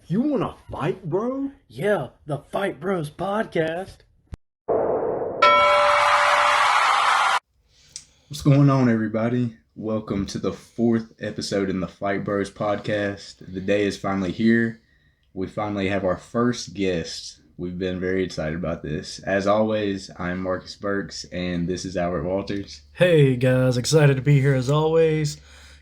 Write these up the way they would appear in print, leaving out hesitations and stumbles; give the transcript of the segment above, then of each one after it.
You want to fight, bro? Yeah, the Fight Bros podcast. What's going on, everybody? Welcome to the fourth episode in the Fight Bros podcast. The day is finally here. We finally have our first guest. We've been very excited about this. As always, I'm Marcus Burks, and this is Albert Walters. Hey guys, excited to be here as always.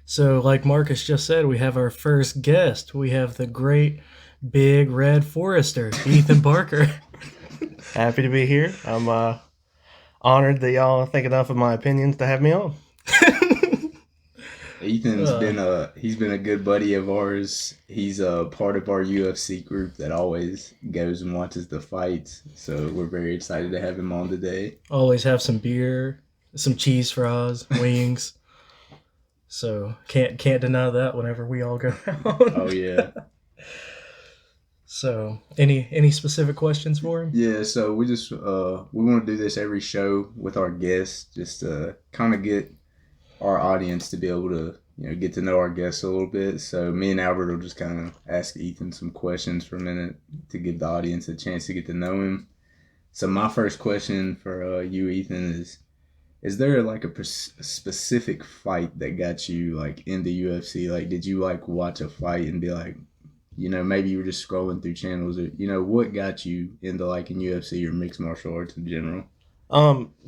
So, like Marcus just said, we have our first guest. We have the great big red forester, Ethan Barker. Happy to be here. I'm honored that y'all think enough of my opinions to have me on. Ethan's he's been a good buddy of ours. He's a part of our UFC group that always goes and watches the fights. So we're very excited to have him on today. Always have some beer, some cheese fries, wings. So can't deny that whenever we all go out. Oh yeah. So any specific questions for him? Yeah, so we just we want to do this every show with our guests, just to kind of get our audience to be able to get to know our guests a little bit. So me and Albert will just kind of ask Ethan some questions for a minute to give the audience a chance to get to know him. So my first question for you, Ethan, is there like a specific fight that got you like into UFC? Like, did you like watch a fight and be like, maybe you were just scrolling through channels, or what got you into like in UFC or mixed martial arts in general?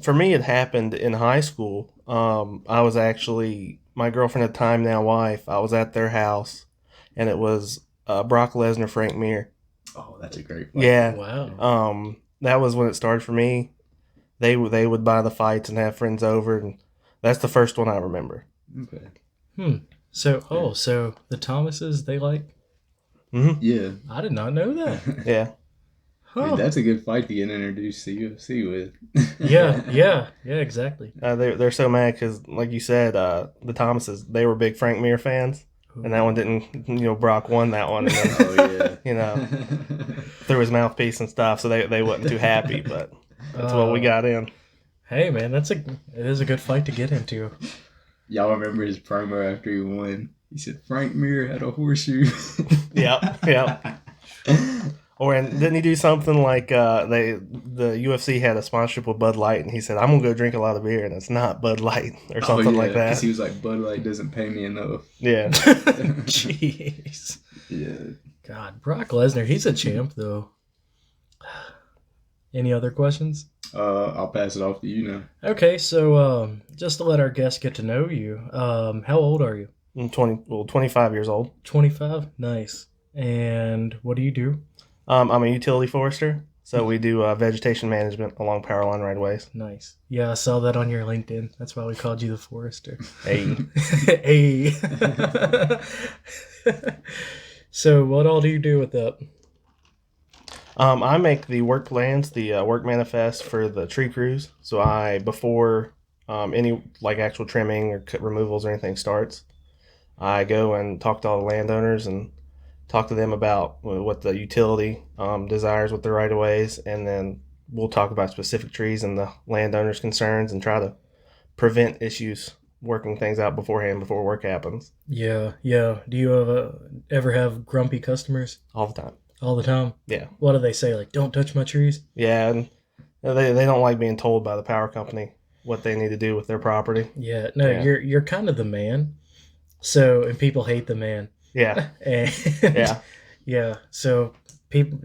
For me, it happened in high school. I was actually my girlfriend at the time, now wife. I was at their house, and it was Brock Lesnar, Frank Mir. Oh, that's a great fight. Yeah. Wow. That was when it started for me. They would buy the fights and have friends over, and that's the first one I remember. Okay. So the Thomases, they like. Mm-hmm. Yeah. I did not know that. Yeah. Huh. Dude, that's a good fight to get introduced to UFC with. Yeah, exactly. They're so mad because, like you said, the Thomases, they were big Frank Mir fans, and that one didn't. Brock won that one, and then, Oh yeah. through his mouthpiece and stuff, so they wasn't too happy, but that's what we got in. Hey man, it is a good fight to get into. Y'all remember his promo after he won? He said Frank Mir had a horseshoe. Yep. Or didn't he do something like the UFC had a sponsorship with Bud Light, and he said, "I'm gonna go drink a lot of beer, and it's not Bud Light," or something like that. Because he was like, Bud Light doesn't pay me enough. Yeah. Jeez. Yeah. God, Brock Lesnar, he's a champ though. Any other questions? I'll pass it off to you now. Okay, so just to let our guests get to know you, how old are you? I'm 25 years old. 25? Nice. And what do you do? I'm a utility forester, so we do vegetation management along power line right of ways. Nice. Yeah, I saw that on your LinkedIn. That's why we called you the Forester. Hey. Hey. So, what all do you do with that? I make the work plans, the work manifest for the tree crews. So before any like actual trimming or removals or anything starts, I go and talk to all the landowners and talk to them about what the utility desires with the right of ways, and then we'll talk about specific trees and the landowners' concerns and try to prevent issues, working things out beforehand before work happens. Yeah. Do you ever have grumpy customers All the time. all the time? Yeah. What do they say? Like, don't touch my trees? Yeah, and they don't like being told by the power company what they need to do with their property. Yeah. No, Yeah. you're kind of the man. So, and people hate the man. Yeah. And Yeah. yeah. So people,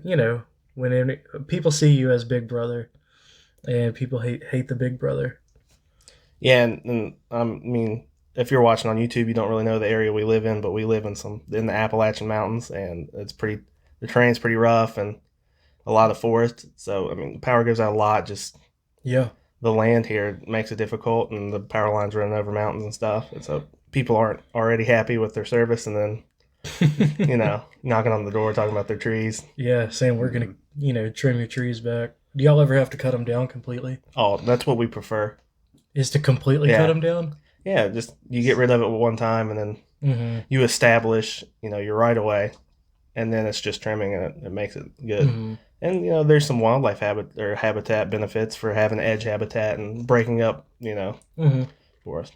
when people see you as Big Brother, and people hate the Big Brother. Yeah, and I mean, if you're watching on YouTube, you don't really know the area we live in, but we live in the Appalachian Mountains, and the terrain's pretty rough and a lot of forest. So I mean, the power goes out a lot. Just Yeah. the land here makes it difficult, and the power lines running over mountains and stuff. And so people aren't already happy with their service, and then knocking on the door talking about their trees. Yeah, saying we're gonna, trim your trees back. Do y'all ever have to cut them down completely? Oh, that's what we prefer. Is to completely Yeah. cut them down? Yeah, just you get rid of it one time, and then Mm-hmm. you establish, your right of way, and then it's just trimming, and it makes it good. Mm-hmm. And there's some wildlife habitat benefits for having edge habitat and breaking up, Mm-hmm. forest.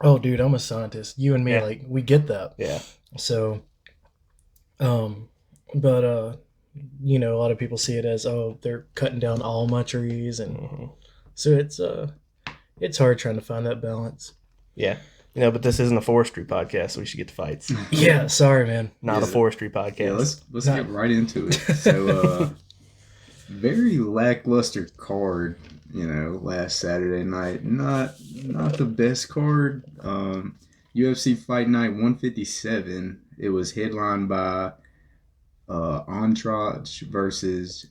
Oh, dude, I'm a scientist. You and me, Yeah. like, we get that. Yeah. So, But a lot of people see it as, oh, they're cutting down all trees, and Mhm. so it's hard trying to find that balance. Yeah. But this isn't a forestry podcast, so we should get to fights. Yeah, sorry, man. Not a Yeah. forestry podcast. Yeah, let's Not- get right into it. So, very lackluster card, last Saturday night. Not the best card. UFC Fight Night 157. It was headlined by Andrade versus,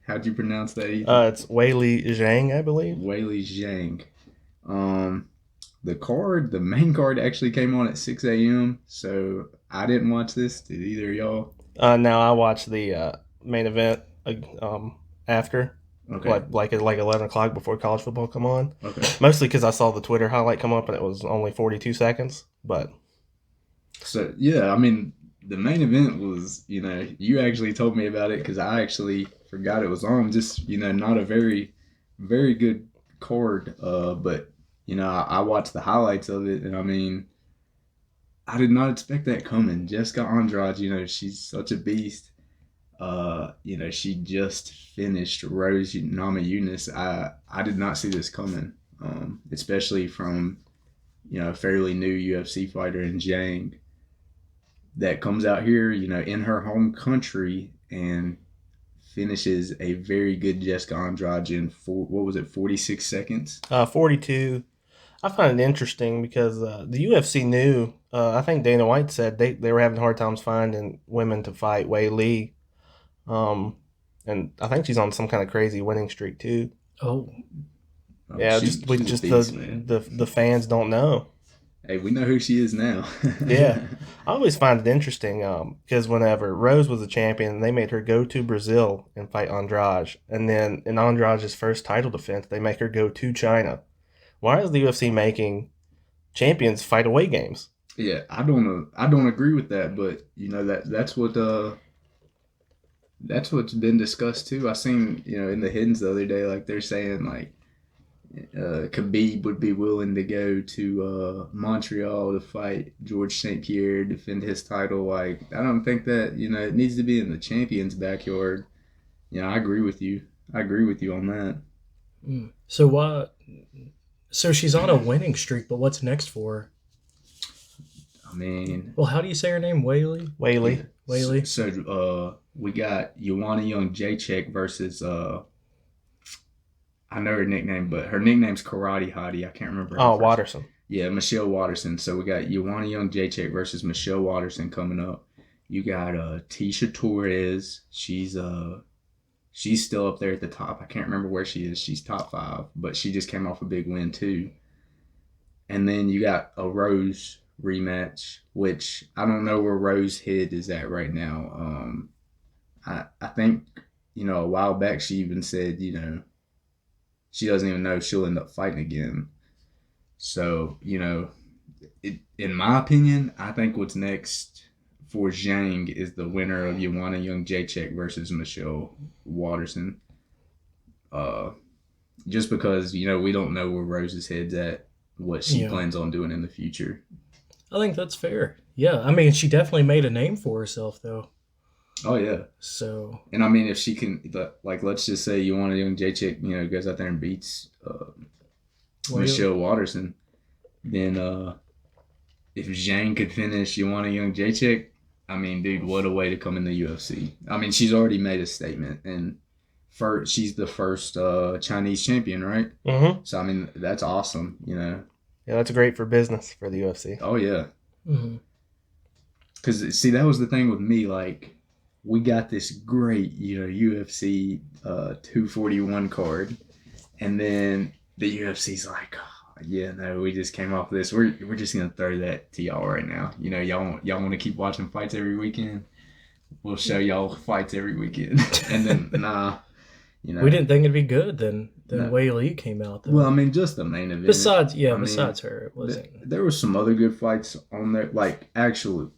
how'd you pronounce that, Ethan? It's Weili Zhang, I believe. Weili Zhang. The main card actually came on at 6 a.m. So I didn't watch this. Did either of y'all? Now I watched the main event after, Okay. like at 11 o'clock before college football come on. Okay. Mostly because I saw the Twitter highlight come up and it was only 42 seconds. But So yeah, I mean, the main event was, you actually told me about it because I actually forgot it was on. Just, not a very, very good card. But I watched the highlights of it, and I mean, I did not expect that coming. Jessica Andrade, she's such a beast. She just finished Rose Namajunas. I did not see this coming, especially from, a fairly new UFC fighter in Zhang that comes out here, in her home country and finishes a very good Jessica Andrade in 46 seconds? 42. I find it interesting because the UFC knew, I think Dana White said they were having hard times finding women to fight Wei Li. And I think she's on some kind of crazy winning streak too. Oh, Yeah, she's a beast, man. the fans don't know. Hey, we know who she is now. Yeah. I always find it interesting because whenever Rose was a champion, they made her go to Brazil and fight Andrade. And then in Andrade's first title defense, they make her go to China. Why is the UFC making champions fight away games? Yeah, I don't agree with that, but that's what's been discussed too. I seen, in the hidden the other day, like they're saying like Khabib would be willing to go to Montreal to fight George St. Pierre, defend his title. Like, I don't think that, it needs to be in the champion's backyard. I agree with you. I agree with you on that. so what? So she's on a winning streak, but what's next for her? I mean, Well, how do you say her name? Weili? Weili. Weili. So we got Joanna Young Jacek versus I know her nickname, but her nickname's Karate Hottie. I can't remember. her Oh, first- Watterson. Yeah, Michelle Watterson. So we got Joanna Young Jacek versus Michelle Watterson coming up. You got Tisha Torres. She's still up there at the top. I can't remember where she is. She's top 5, but she just came off a big win too. And then you got a Rose rematch, which I don't know where Rose head is at right now. I think, a while back she even said, she doesn't even know if she'll end up fighting again. So, in my opinion, I think what's next for Zhang is the winner of Joanna Young Jacek versus Michelle Watterson. Just because, we don't know where Rose's head's at, what she Yeah. plans on doing in the future. I think that's fair. Yeah, I mean, she definitely made a name for herself, though. Oh, yeah. So, And I mean, if she can, like, let's just say Joanna Young Jacek, goes out there and beats Weili. Michelle Watterson, then if Zhang could finish Joanna Young Jacek, I mean, dude, what a way to come in the UFC. I mean, she's already made a statement, and she's the first Chinese champion, right? Mm-hmm. So, I mean, that's awesome, Yeah, that's great for business for the UFC. Oh, yeah. mhm. Because, see, that was the thing with me, like, we got this great, UFC 241 card, and then the UFC's like, oh, yeah, no, we just came off this. We're just gonna throw that to y'all right now. Y'all want to keep watching fights every weekend? We'll show y'all fights every weekend. And then nah, We didn't think it'd be good. Then No. Weili came out, though. Well, I mean, just the main event. besides I mean, her, it wasn't. There were some other good fights on there, like actual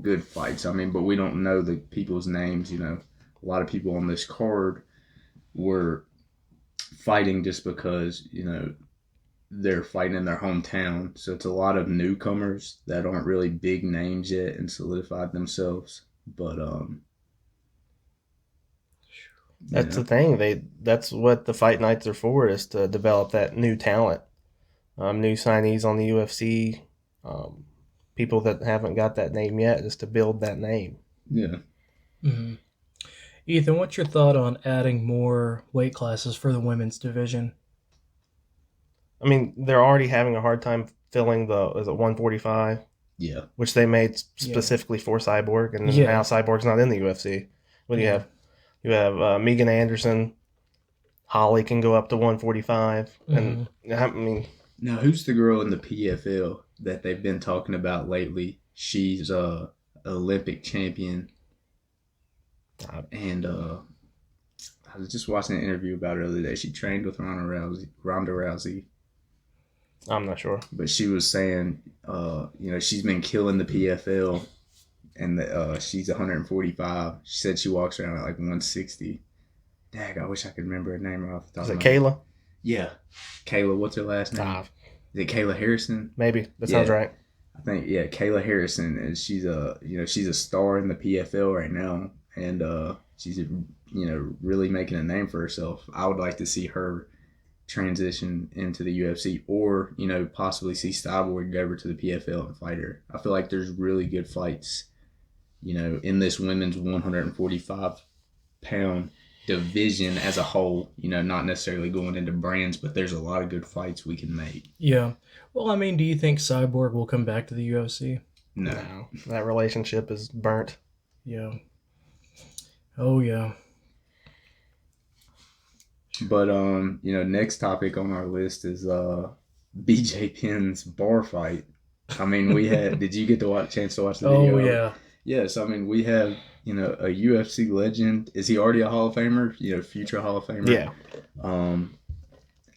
good fights. I mean, but we don't know the people's names. A lot of people on this card were fighting just because they're fighting in their hometown. So it's a lot of newcomers that aren't really big names yet and solidified themselves. But That's the thing. That's what the fight nights are for, is to develop that new talent, new signees on the UFC, people that haven't got that name yet, just to build that name. yeah. Mhm. Ethan, what's your thought on adding more weight classes for the women's division? I mean, they're already having a hard time filling is it 145, Yeah. which they made specifically for Cyborg, and Yeah. now Cyborg's not in the UFC. What do you have? You have Megan Anderson. Holly can go up to 145, and I mean, Now, who's the girl in the PFL that they've been talking about lately? She's Olympic champion, and I was just watching an interview about her the other day. She trained with Ronda Rousey, I'm not sure. but she was saying, she's been killing the PFL, and she's 145. She said she walks around at like 160. Dang, I wish I could remember her name right off the top Is of it my Kayla? head. Yeah, Kayla. What's her last name? Is it Kayla Harrison? Maybe that sounds Yeah. right. I think Kayla Harrison, and she's a star in the PFL right now, and she's really making a name for herself. I would like to see her transition into the UFC, or possibly see Cyborg go over to the PFL and fight her. I feel like there's really good fights, in this women's 145-pound division as a whole. Not necessarily going into brands, but there's a lot of good fights we can make. Yeah. Well, I mean, do you think Cyborg will come back to the UFC? No. That relationship is burnt. Yeah. Oh, yeah. But next topic on our list is BJ Penn's bar fight. I mean, we had. Did you get to chance to watch the video? Oh, yeah. Yes. I mean, we have a UFC legend. Is he already a Hall of Famer? Future Hall of Famer. Yeah.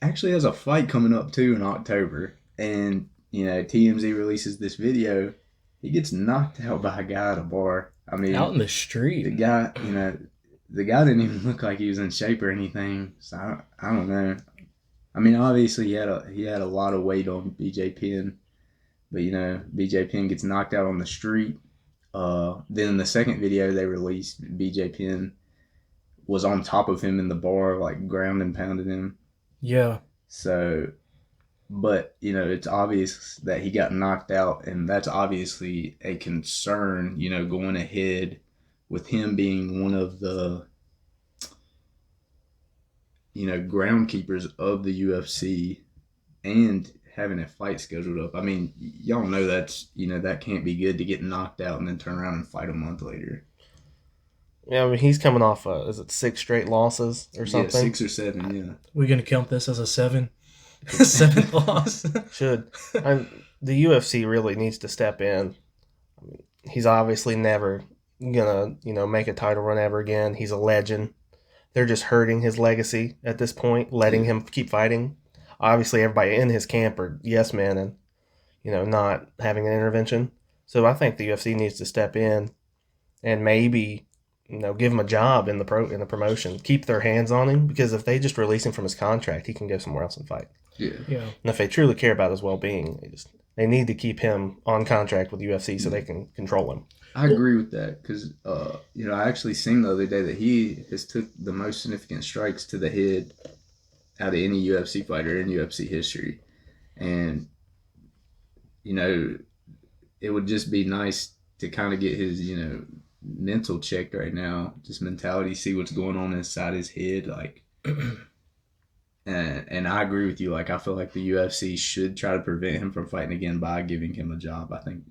Actually has a fight coming up too in October, and TMZ releases this video. He gets knocked out by a guy at a bar. I mean, Out in the street. the guy, the guy didn't even look like he was in shape or anything. So I don't know. I mean, obviously he had a lot of weight on BJ Penn, but BJ Penn gets knocked out on the street. Then in the second video they released, BJ Penn was on top of him in the bar, like ground and pounded him. Yeah. So, but it's obvious that he got knocked out, and that's obviously a concern. Going ahead with him being one of the groundkeepers of the UFC and having a fight scheduled up. I mean, y'all know that can't be good to get knocked out and then turn around and fight a month later. Yeah, I mean, he's coming off, is it 6 straight losses or something? Yeah, 6 or 7, yeah. We're going to count this as a 7? 7th loss? Should. The UFC really needs to step in. I mean, he's obviously never going to, make a title run ever again. He's a legend. They're just hurting his legacy at this point, letting him keep fighting. Obviously, everybody in his camp are yes men and, not having an intervention. So I think the UFC needs to step in and maybe give him a job in the promotion, keep their hands on him, because if they just release him from his contract, he can go somewhere else and fight. Yeah. Yeah. And if they truly care about his well-being, they need to keep him on contract with the UFC so they can control him. I agree with that because, I actually seen the other day that he has took the most significant strikes to the head out of any UFC fighter in UFC history. And, it would just be nice to kind of get his, mental checked right now, just mentality, see what's going on inside his head. Like, and I agree with you. Like, I feel like the UFC should try to prevent him from fighting again by giving him a job. I think,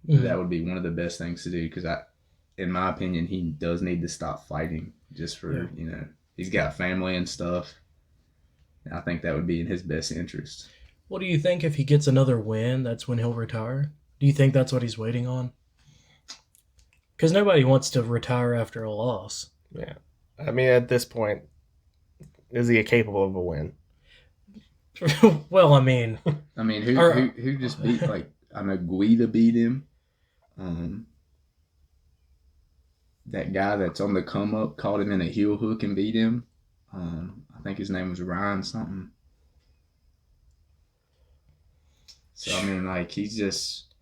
that would be one of the best things to do because in my opinion, he does need to stop fighting just for, he's got family and stuff. I think that would be in his best interest. What do you think if he gets another win, that's when he'll retire? Do you think that's what he's waiting on? Because nobody wants to retire after a loss. Yeah. I mean, at this point, is he capable of a win? Well, I mean... Who just beat, like, I know Guida beat him. That guy that's on the come up caught him in a heel hook and beat him. I think his name was Ryan something. So I mean, like he's just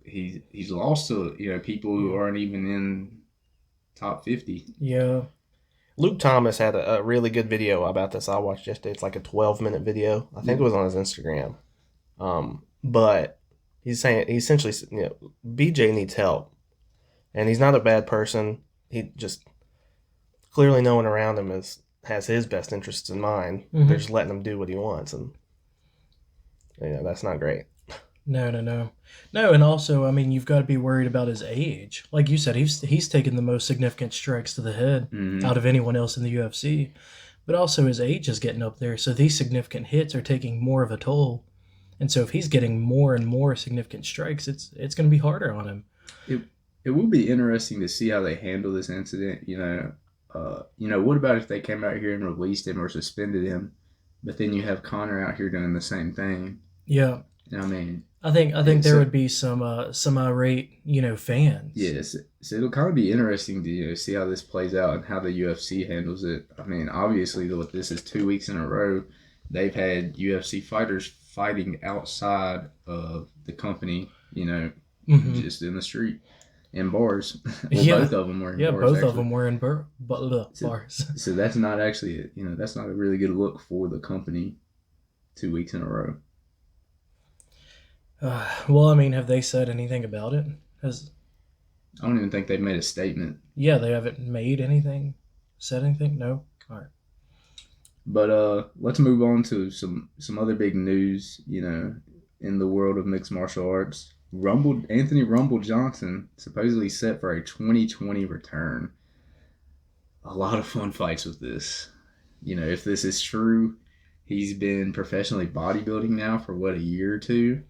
he's lost to people who aren't even in top 50. Yeah. Luke Thomas had a really good video about this I watched yesterday. It's like a 12-minute video. I think it was on his Instagram. But he's saying he essentially, BJ needs help, and he's not a bad person. He just clearly no one around him has his best interests in mind. Mhm. They're just letting him do what he wants, and that's not great. No, and also, I mean, you've got to be worried about his age. Like you said, he's taken the most significant strikes to the head Mhm. out of anyone else in the UFC. But also, his age is getting up there, so these significant hits are taking more of a toll. And so, if he's getting more and more significant strikes, it's going to be harder on him. It will be interesting to see how they handle this incident. What about if they came out here and released him or suspended him, but then you have Connor out here doing the same thing? Yeah, I mean, I think It's there a- would be some irate fans. yes. So it'll kind of be interesting to see how this plays out and how the UFC handles it. I mean, obviously, this is 2 weeks in a row. They've had UFC fighters fighting outside of the company, Mhm. just in the street, in bars. Yeah. Both of them were in Yeah, bars. both actually. of them were in bars. So that's not actually, that's not a really good look for the company 2 weeks in a row. Well, I mean, have they said anything about it? I don't even think they've made a statement. Yeah, they haven't made anything, said anything. No. All right. But let's move on to some other big news, in the world of mixed martial arts. Anthony Rumble Johnson supposedly set for a 2020 return. A lot of fun fights with this. If this is true, he's been professionally bodybuilding now for a year or two.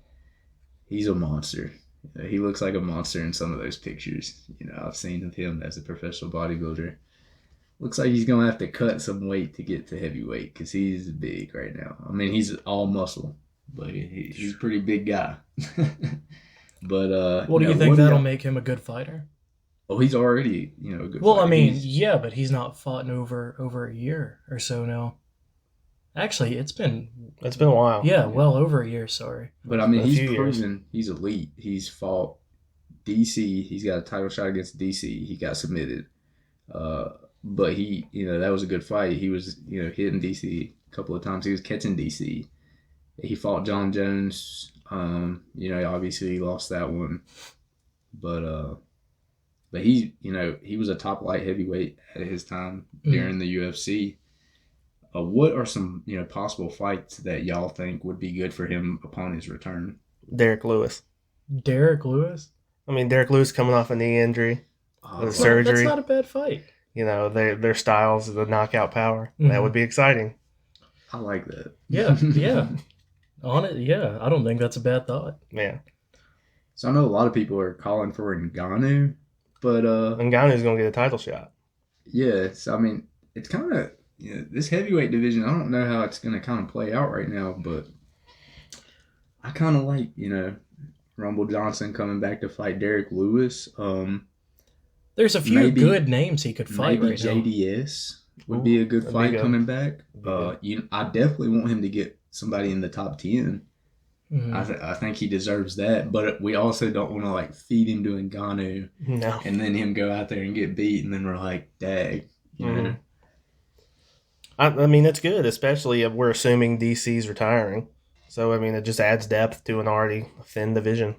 He's a monster. He looks like a monster in some of those pictures. I've seen of him as a professional bodybuilder. Looks like he's going to have to cut some weight to get to heavyweight because he's big right now. I mean, he's all muscle, but he's a pretty big guy. But Well, do you think that'll make him a good fighter? Oh, he's already a good. Well, fighter. I mean, He's- yeah, but he's not fought in over a year or so now. Actually, it's been It's been a while. well over a year. Sorry. but I mean, a he's few years. proven he's elite. He's fought DC. He's got a title shot against DC. He got submitted. But he, that was a good fight. He was, hitting DC a couple of times. He was catching DC. He fought John Jones. Obviously he lost that one. But he, he was a top light heavyweight at his time during the UFC. What are some, possible fights that y'all think would be good for him upon his return? Derek Lewis. Derek Lewis. I mean, Derek Lewis coming off a knee injury. Oh, The That's surgery. That's not a bad fight. Their styles, the knockout power. Mhm. That would be exciting. I like that. Yeah, yeah. On it, yeah. I don't think that's a bad thought. Yeah. So I know a lot of people are calling for Ngannou, but Ngannou's going to get a title shot. yeah, I mean, it's kind of this heavyweight division. I don't know how it's going to kind of play out right now, but I kind of like Rumble Johnson coming back to fight Derek Lewis. There's a few Maybe- good names he could fight Maybe right now. JDS would be a good that'd be fight good. coming back. That'd be I definitely want him to get somebody in the top 10. Mhm. I think he deserves that, but we also don't want to feed him to Ngannou No. and then him go out there and get beat, and then we're like, dag, Mhm. I mean, it's good, especially if we're assuming DC's retiring. So, I mean, it just adds depth to an already thin division.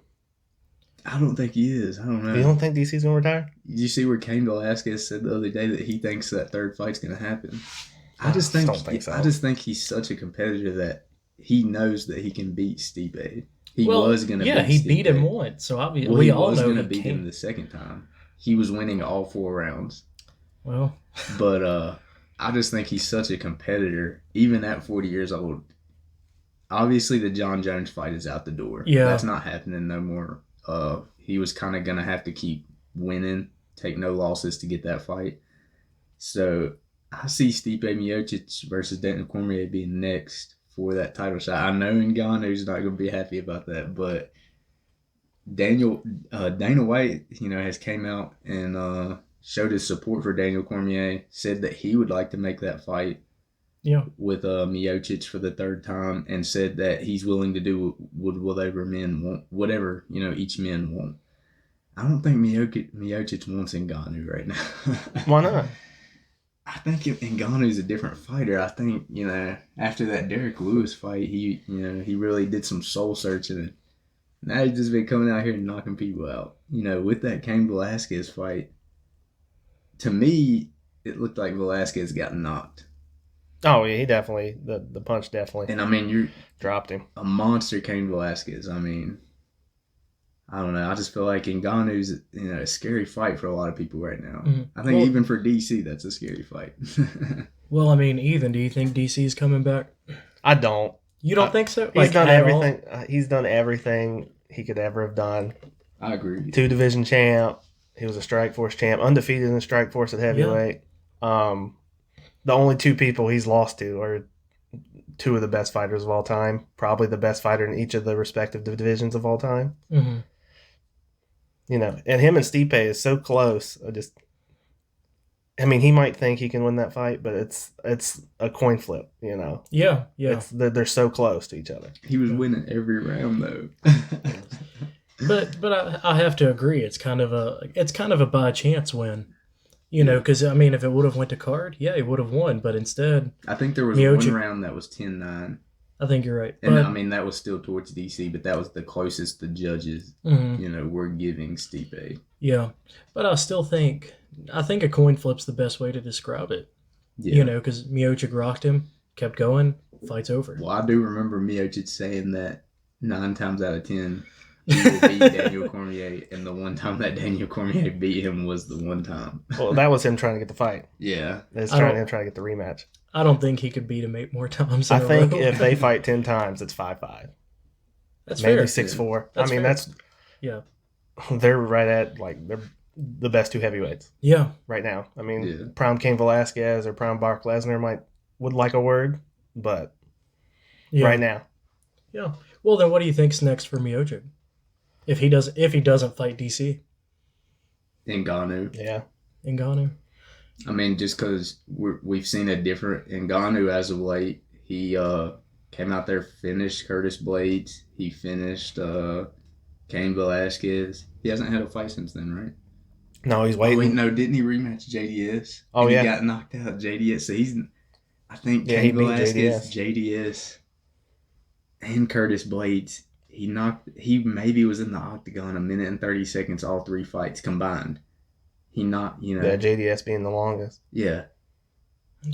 I don't think he is. I don't know. You don't think DC's going to retire? Did you see where Cain Velasquez said the other day that he thinks that third fight's going to happen? I just don't think so. I just think he's such a competitor that he knows that he can beat Stipe. He Well, was going to. Yeah, he beat him Stipe. once, so obviously Well, we he all was know going to he beat him can. the second time. He was winning all 4 rounds, Well, but I just think he's such a competitor, even at 40 years old. Obviously, the John Jones fight is out the door. Yeah. That's not happening no more. He was kind of going to have to keep winning, take no losses to get that fight. So I see Stipe Miocic versus Daniel Cormier being next for that title shot. I know Ngannou's not going to be happy about that, but Dana White, has came out and showed his support for Daniel Cormier, said that he would like to make that fight. Yeah. with Miocic for the third time and said that he's willing to do whatever men want, whatever each man want. I don't think Miocic wants Ngannou right now. Why not? I think Ngannou's a different fighter. I think after that Derek Lewis fight, he really did some soul searching, and now he's just been coming out here and knocking people out. With that Cain Velasquez fight, to me, it looked like Velasquez got knocked. Oh, yeah, he definitely, the punch definitely. And I mean, you're dropped him. A monster Cain Velasquez. I mean, I don't know. I just feel like Ngannou's a scary fight for a lot of people right now. Mm-hmm. I think even for DC, that's a scary fight. Well, I mean, Ethan, do you think DC's coming back? I don't. You don't think so? He's done at everything. He's done everything he could ever have done. I agree. 2-division champ. He was a Strikeforce champ, undefeated in the Strikeforce at heavyweight. Yeah. The only two people he's lost to are two of the best fighters of all time. Probably the best fighter in each of the respective divisions of all time. Mm-hmm. And him and Stipe is so close. I mean, he might think he can win that fight, but it's a coin flip. Yeah. They're so close to each other. He was winning every round though. But I have to agree. It's kind of a by chance win. Because I mean, if it would have went to card, yeah, he would have won. But instead, I think there was Miocic, one round that was 10-9. I think you're right. And I mean, that was still towards DC, but that was the closest the judges, were giving Stipe. Yeah, but I still think a coin flip's the best way to describe it. Yeah. Because Miocic rocked him, kept going, fight's over. Well, I do remember Miocic saying that 9 times out of 10 he will beat Daniel Cormier, and the one time that Daniel Cormier beat him was the one time. Well, that was him trying to get the fight. Yeah. It's trying to get the rematch. I don't think he could beat him 8 more times. I think if they fight 10 times, it's 5-5. That's maybe fair. 6-4. That's I mean, fair. that's Yeah. They're right at they're the best two heavyweights. Yeah. Right now. I mean, prime Cain Velasquez or prime Brock Lesnar would like a word, but right now. Yeah. Well, then what do you think's next for Miocic? If he doesn't fight DC? Ngannou. Yeah. Ngannou. I mean, just because we've seen a different Ngannou as of late. He came out there, finished Curtis Blades. He finished Cain Velasquez. He hasn't had a fight since then, right? No, he's waiting. Oh, wait, no, didn't he rematch JDS? Oh, and yeah. He got knocked out JDS. So I think he Cain beat Velasquez, JDS, and Curtis Blades. He maybe was in the octagon 1 minute and 30 seconds, all 3 fights combined. He knocked, Yeah, JDS being the longest. Yeah. I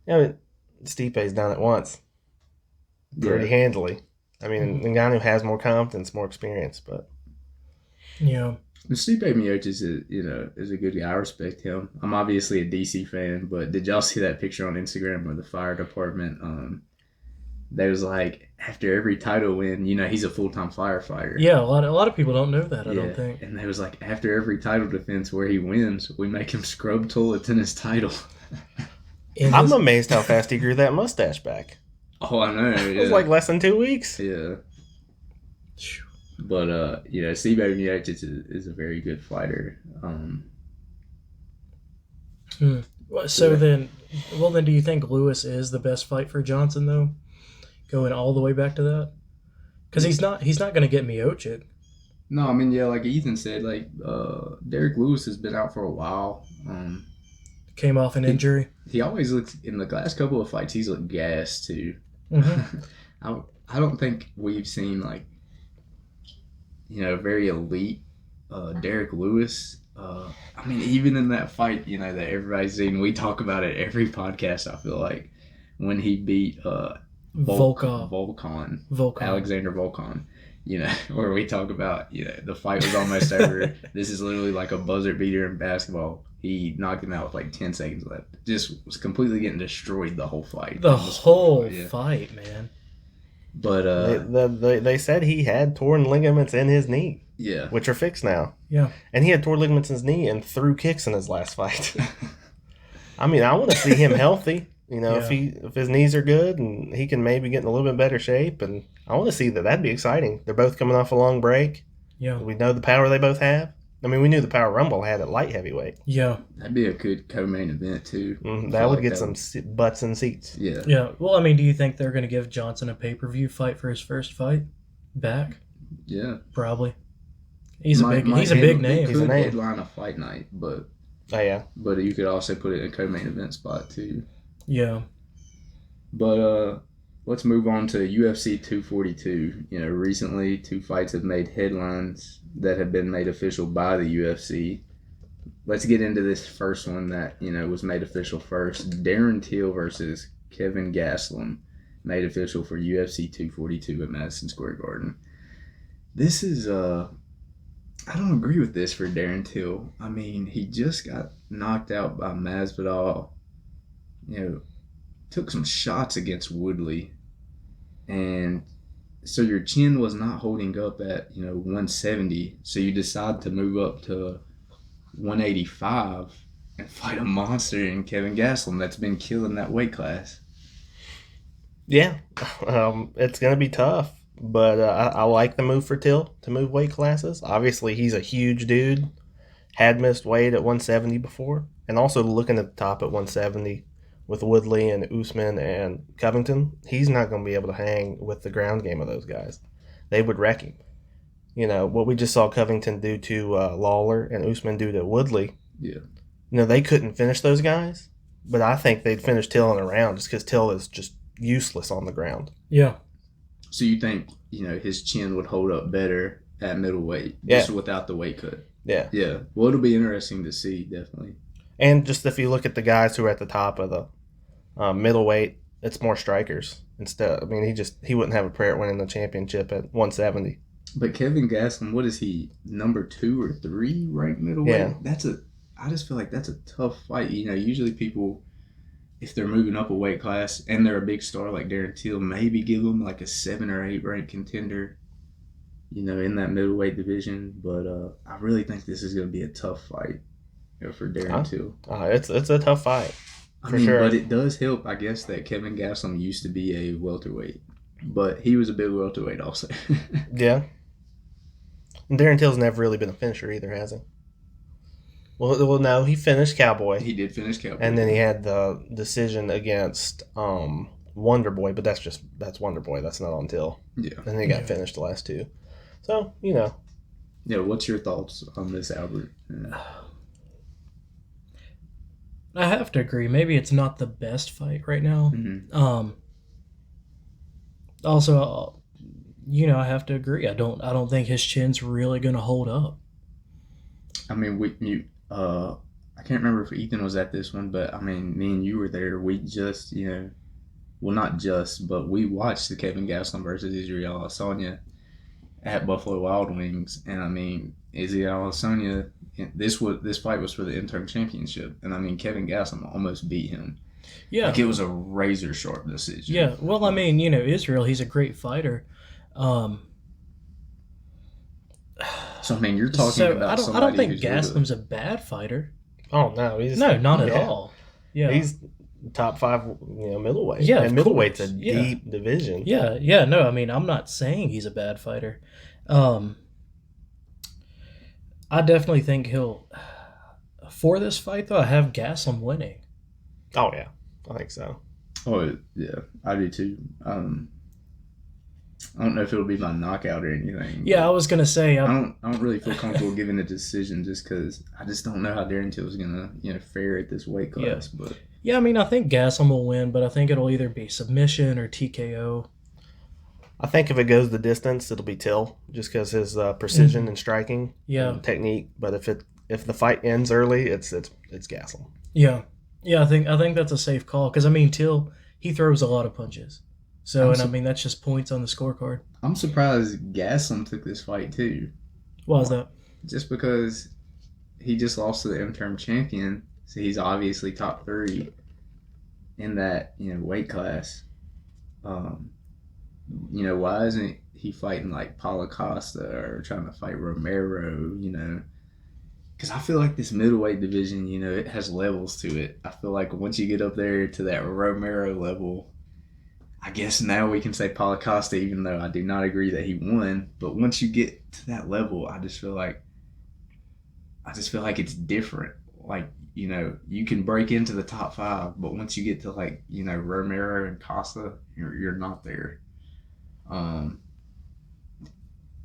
mean, Stipe's done it once. Pretty handily. I mean, Ngannou has more confidence, more experience, but... Yeah. Stipe Miocic is a good guy. I respect him. I'm obviously a DC fan, but did y'all see that picture on Instagram where the fire department, they was like, after every title win, he's a full-time firefighter. Yeah, a lot of people don't know that, I don't think. And they was like, after every title defense where he wins, we make him scrub toilets in his title. I'm amazed how fast he grew that mustache back. Oh, I know. It was like less than 2 weeks. Yeah. But, Stipe Miocic is a very good fighter. So then do you think Lewis is the best fight for Johnson, though? Going all the way back to that? Because he's not going to get Miocic. No, I mean, like Ethan said, Derek Lewis has been out for a while. Came off an injury. He always looks, in the last couple of fights, he's looked gassed, too. Mm-hmm. I don't think we've seen, very elite Derek Lewis. I mean, even in that fight, that everybody's seen, we talk about it every podcast, I feel like, when he beat Volkan. Alexander Volkan. Where we talk about, the fight was almost over. This is literally like a buzzer beater in basketball. He knocked him out with 10 seconds left. Just was completely getting destroyed the whole fight. The whole fight, man. But they said he had torn ligaments in his knee. Yeah. Which are fixed now. Yeah. And he had torn ligaments in his knee and threw kicks in his last fight. I mean, I want to see him healthy. If his knees are good and he can maybe get in a little bit better shape, and I want to see that. That'd be exciting. They're both coming off a long break. Yeah. We know the power they both have. I mean, we knew the Power Rumble had it light heavyweight. Yeah. That'd be a good co-main event too. I That feel would like get some butts in seats. Yeah. Yeah. Well, I mean, do you think they're going to give Johnson a pay-per-view fight for his first fight back? Yeah. Probably. He's a Might big name. He He's a could name. headline a fight night, but Oh yeah. you could also put it in a co-main event spot too. Yeah. But let's move on to UFC 242. You know, recently 2 fights have made headlines that have been made official by the UFC. Let's get into this first one that, you know, was made official first. Darren Till versus Kevin Gastelum, made official for UFC 242 at Madison Square Garden. This is I don't agree with this for Darren Till. I mean, he just got knocked out by Masvidal. You know, took some shots against Woodley, and so your chin was not holding up at 170. So you decide to move up to 185 and fight a monster in Kevin Gastelum that's been killing that weight class. Yeah, it's going to be tough, but I like the move for Till to move weight classes. Obviously, he's a huge dude, had missed weight at 170 before, and also looking at the top at 170 with Woodley and Usman and Covington, he's not going to be able to hang with the ground game of those guys. They would wreck him. You know, what we just saw Covington do to Lawler and Usman do to Woodley. Yeah. You know, they couldn't finish those guys, but I think they'd finish Till in a round just because Till is just useless on the ground. Yeah. So you think, his chin would hold up better at middleweight just without the weight cut? Yeah. Yeah. Well, it'll be interesting to see, definitely. And just if you look at the guys who are at the top of the middleweight, it's more strikers instead. I mean, he wouldn't have a prayer at winning the championship at 170. But Kevin Gastelum, what is he, number 2 or 3 ranked middleweight? Yeah. I just feel like that's a tough fight. Usually people, if they're moving up a weight class and they're a big star like Darren Till, maybe give them like a 7 or 8 ranked contender, in that middleweight division. But I really think this is going to be a tough fight for Darren Till. It's a tough fight. For sure. But it does help, I guess, that Kevin Gastelum used to be a welterweight. But he was a big welterweight also. Yeah. And Darren Till's never really been a finisher either, has he? Well, no, he finished Cowboy. He did finish Cowboy. And then he had the decision against Wonder Boy, but that's Wonder Boy. That's not on Till. Yeah. And then he got finished the last 2. So, Yeah, what's your thoughts on this, Albert? I have to agree. Maybe it's not the best fight right now. Mm-hmm. Also, I have to agree. I don't think his chin's really going to hold up. I mean, I can't remember if Ethan was at this one, but I mean, me and you were there. We just, well, not just, but we watched the Kevin Gastelum versus Israel Adesanya at Buffalo Wild Wings, and I mean, Israel Adesanya, this fight was for the interim championship, and I mean, Kevin Gastelum almost beat him. Yeah. Like, it was a razor sharp decision. Yeah. Well, I mean, Israel, he's a great fighter. So I mean, you're talking about somebody I don't think who's Gastelum's a bad fighter. oh no, Not at all. Yeah. He's top 5, middleweight. Yeah, and of middleweight's course. a Yeah. deep division. Yeah. No, I mean, I'm not saying he's a bad fighter. I definitely think he'll. For this fight, though, I have Gastelum winning. Oh yeah, I think so. Oh yeah, I do too. I don't know if it'll be my knockout or anything. Yeah, I was gonna say. I don't really feel comfortable giving a decision just because I just don't know how Darren Till is gonna fare at this weight class. But Yeah, I mean, I think Gastelum will win, but I think it'll either be submission or TKO. I think if it goes the distance, it'll be Till, just because his precision and striking, and technique. But if the fight ends early, it's Gastelum. Yeah, I think that's a safe call because I mean, Till, he throws a lot of punches. So, I mean, that's just points on the scorecard. I'm surprised Gastelum took this fight too. Why is that? Just because he just lost to the interim champion, so he's obviously top 3 in that weight class. Why isn't he fighting like Paulo Costa or trying to fight Romero? Because I feel like this middleweight division, it has levels to it. I feel like once you get up there to that Romero level, I guess now we can say Paulo Costa, even though I do not agree that he won. But once you get to that level, I just feel like I just feel like it's different. Like, you can break into the top 5, but once you get to like, Romero and Costa, you're not there. Um,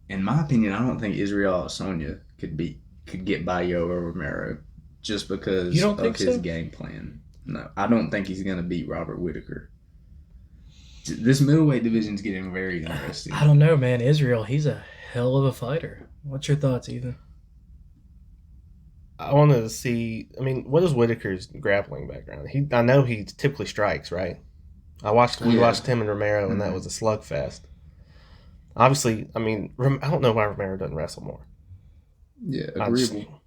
in my opinion, I don't think Israel Adesanya could get by Yoel Romero just because You don't of think his so? game plan. No, I don't think he's gonna beat Robert Whitaker. This middleweight division is getting very interesting. I don't know, man. Israel, he's a hell of a fighter. What's your thoughts, Ethan? I wanted to see. I mean, what is Whitaker's grappling background? I know he typically strikes, right? We Yeah. watched him and Romero, and that Mhm. was a slugfest. Obviously, I mean, I don't know why Romero doesn't wrestle more. Yeah, I just- agreeable.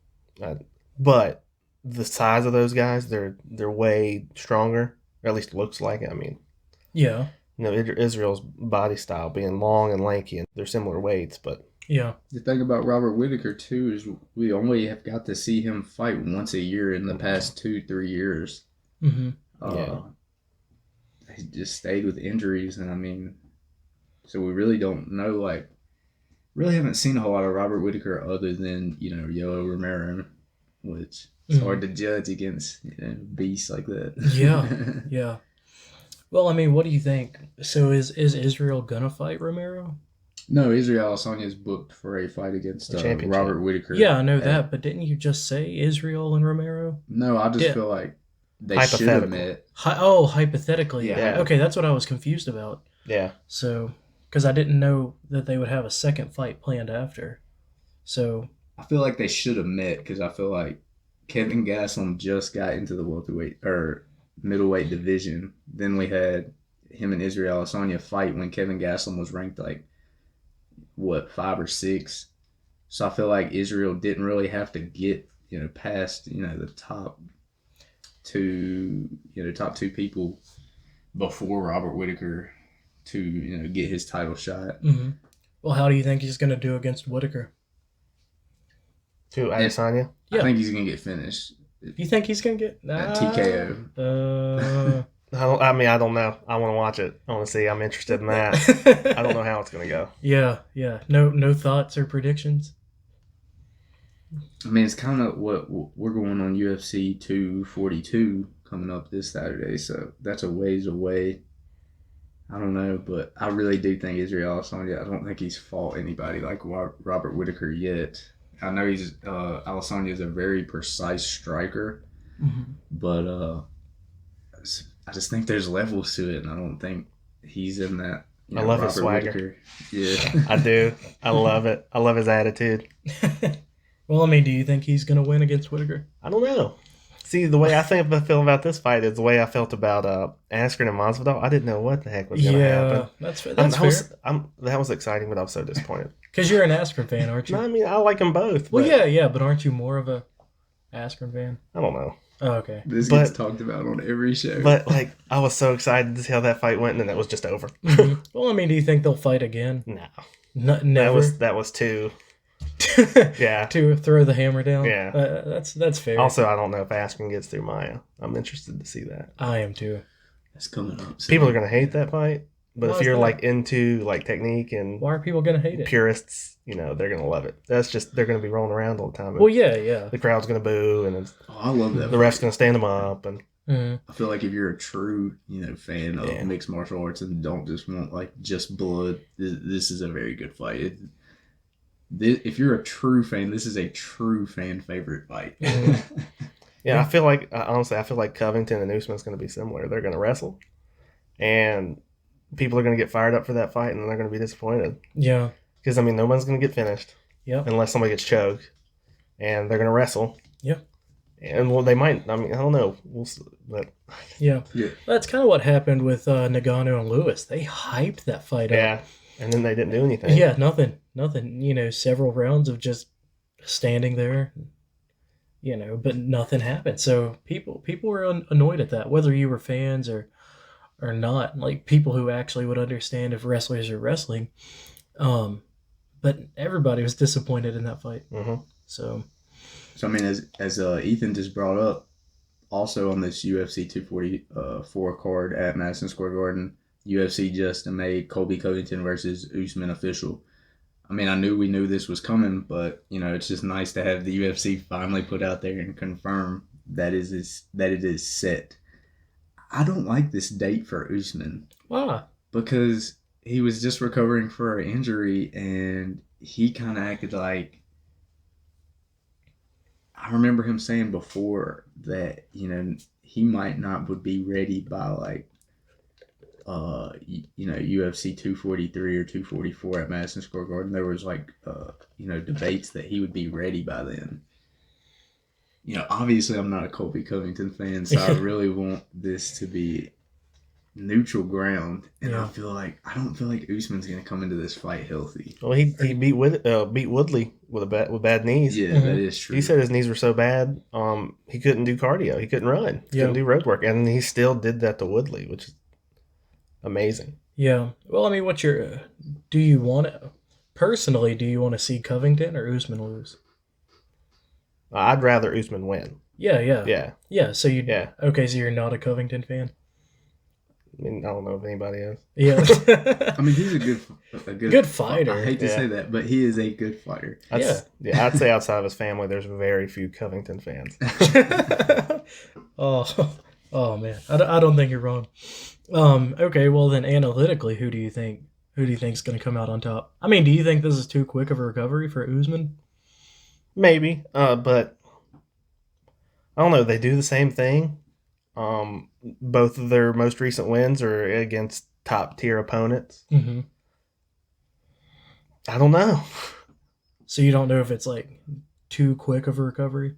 But the size of those guys, they're way stronger, or at least looks like it. I mean, Yeah, Israel's body style being long and lanky, and they're similar weights, but yeah, The thing about Robert Whitaker too is we only have got to see him fight once a year in the past 2-3 years. hmm Uh, He just stayed with injuries, and I mean, so we really don't know. Like, really haven't seen a whole lot of Robert Whitaker other than Yoel Romero, which it's hard to judge against beasts like that. Yeah. yeah. Well, I mean, what do you think? So is Israel gonna fight Romero? No, Israel Adesanya is booked for a fight against The championship. Robert Whitaker. Yeah, I know at- that, but didn't you just say Israel and Romero? No, I just Yeah. feel like they should have Hypothetical. met. Hypothetically. Yeah. Okay, that's what I was confused about. yeah. So, because I didn't know that they would have a second fight planned after. So, I feel like they should have met because I feel like Kevin Gastelum just got into the welterweight or middleweight division. Then we had him and Israel Adesanya fight when Kevin Gastelum was ranked like 5 or 6. So I feel like Israel didn't really have to get past the top two people before Robert Whitaker to get his title shot. well, how do you think he's gonna do against Whitaker? To Adesanya. Yeah. I think he's gonna get finished You think he's gonna get at TKO. I don't know. I want to watch it. I want to see. I'm interested in that. I don't know how it's going to go. Yeah. No thoughts or predictions. I mean, it's kind of what we're going on UFC 242 coming up this Saturday, so that's a ways away. I don't know, but I really do think Israel Adesanya. I don't think he's fought anybody like Robert Whitaker yet. I know Adesanya is a very precise striker, but I just think there's levels to it, and I don't think he's in that. I love his swagger. Whitaker. Yeah, I do. I love it. I love his attitude. Well, I mean, do you think he's gonna win against Whitaker? I don't know. See, the way I feel about this fight is the way I felt about Askren and Masvidal. I didn't know what the heck was going to happen. That's fair. That was exciting, but I was so disappointed. Because you're an Askren fan, aren't you? No, I mean, I like them both. Well, but yeah, but aren't you more of a Askren fan? I don't know. Oh, okay. this But- gets talked about on every show. But, like, I was so excited to see how that fight went, and then it was just over. Well, I mean, do you think they'll fight again? No. Never. That was too... Yeah. To throw the hammer down. Yeah. That's fair. Also, I don't know if Askren gets through Maya. I'm interested to see that. I am too. That's coming up. soon. People are going to hate that fight, but Why if is you're, that? like, into, like, technique and Why are people gonna hate it? purists, they're going to love it. That's just... They're going to be rolling around all the time. and Well, yeah. the crowd's going to boo, and Oh, I love that. the ref's going to stand them up, and... Mhm. I feel like if you're a true, fan of Yeah. mixed martial arts and don't just want just blood, this is a very good fight. If you're a true fan, this is a true fan favorite fight. Mhm. Yeah, I feel like honestly, Covington and Usman's going to be similar. They're going to wrestle, and people are going to get fired up for that fight, and then they're going to be disappointed Yeah. because no one's going to get finished Yep. unless somebody gets choked, and they're going to wrestle. Yeah. And well, they might. I don't know. We'll see, but Yeah. Yeah. That's kind of what happened with Nagano and Lewis. They hyped that fight up. yeah, and then they didn't do anything. Yeah, nothing. Several rounds of just standing there, but nothing happened. So people were annoyed at that, whether you were fans or not. Like people who actually would understand if wrestlers are wrestling. But everybody was disappointed in that fight. hmm So So I mean, as Ethan just brought up, also on this UFC 244 card at Madison Square Garden, UFC just made Colby Covington versus Usman official. I mean, we knew this was coming, but it's just nice to have the UFC finally put out there and confirm that it is set. I don't like this date for Usman Why? because he was just recovering for an injury and he kind of acted like. I remember him saying before that he might not would be ready by like UFC 243 or 244 at Madison Square Garden. There was like debates that he would be ready by then. Obviously I'm not a Colby Covington fan, so I really want this to be neutral ground, and Yeah. I don't feel like Usman's gonna come into this fight healthy. Well, he beat Woodley with bad knees. Yeah, Mhm. that is true. He said his knees were so bad, he couldn't do cardio. He couldn't run. He couldn't do road work, and he still did that to Woodley, which is amazing. Yeah. Well, I mean, do you want to see Covington or Usman lose? I'd rather Usman win. Yeah. Yeah. So Yeah. Okay, so you're not a Covington fan? I mean, I don't know if anybody is. Yeah. I mean, he's a good Good fighter. I hate to Yeah. say that, but he is a good fighter. I'd say outside of his family, there's very few Covington fans. oh man, I don't think you're wrong. Okay, well then analytically, who do you think's going to come out on top? I mean, do you think this is too quick of a recovery for Usman? Maybe, but I don't know. They do the same thing. Both of their most recent wins are against top tier opponents. Mm-hmm. I don't know. So you don't know if it's like too quick of a recovery?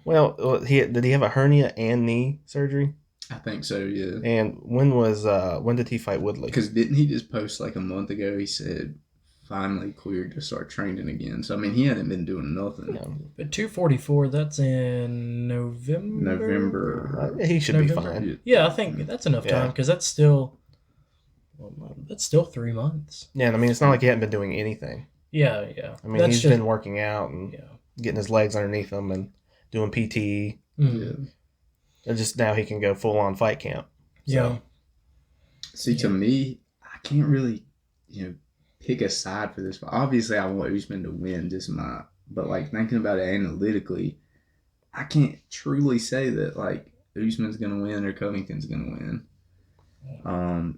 Well, did he have a hernia and knee surgery? I think so, yeah. And when did he fight Woodley? Because didn't he just post like a month ago? He said finally cleared to start training again. So I mean, he hadn't been doing nothing. No. But 244, that's in November. He should be November? fine. Yeah, I think that's enough Yeah. time because that's still 3 months. Yeah, and I mean, it's not like he hadn't been doing anything. Yeah. I mean, that's he's been working out and yeah. getting his legs underneath him and doing PT. Mhm. Yeah. And just now he can go full on fight camp. Yeah. See, to me, I can't really, pick a side for this. But obviously, I want Usman to win. But like thinking about it analytically, I can't truly say that like Usman's gonna win or Covington's gonna win.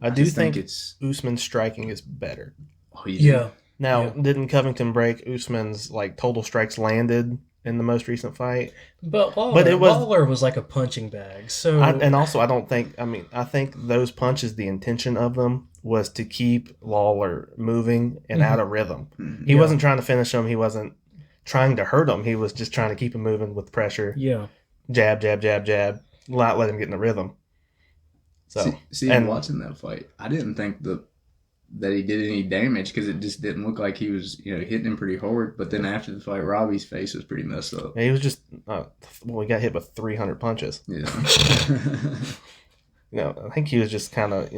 I do just think it's. Usman's striking is better. Oh, you do? Yeah. Now, Yeah. didn't Covington break Usman's like total strikes landed in the most recent fight? But Lawler Lawler was like a punching bag. So I think those punches, the intention of them was to keep Lawler moving and Mhm. out of rhythm. Mhm. He Yeah. wasn't trying to finish him. He wasn't trying to hurt him. He was just trying to keep him moving with pressure. yeah. Jab, jab, jab, jab. Not let him get in the rhythm. So, See, and- watching that fight, I didn't think that he did any damage because it just didn't look like he was, hitting him pretty hard. But then after the fight, Robbie's face was pretty messed up. he was just, he got hit with 300 punches. Yeah. I think he was just kind of,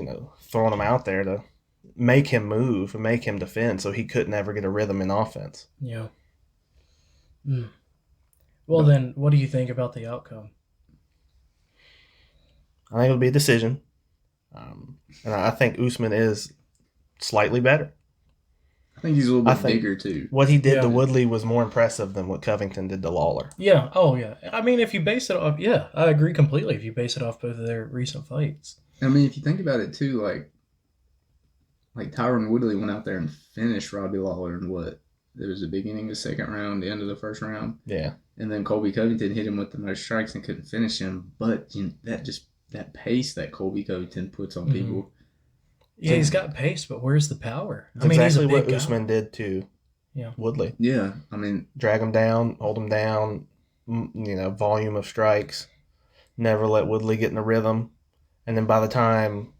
throwing him out there to make him move and make him defend so he couldn't ever get a rhythm in offense. Yeah. Well, then, what do you think about the outcome? I think it'll be a decision. And I think Usman is slightly better. I think he's a little I bit think- bigger too. What he did Yeah. to Woodley was more impressive than what Covington did to Lawler. Yeah. Oh, yeah. I mean, if you base it off, yeah, I agree completely. If you base it off both of their recent fights. I mean, if you think about it too, like Tyron Woodley went out there and finished Robbie Lawler in what? There was the beginning of the second round, the end of the first round, Yeah. and then Colby Covington hit him with the most strikes and couldn't finish him. But that pace that Colby Covington puts on Mhm. people. Yeah, he's got pace, but where's the power? It's I mean, exactly he's a what big guy. Usman did to Yeah. Woodley. Yeah, I mean, Drag him down, hold him down, volume of strikes, never let Woodley get in a rhythm. And then by the time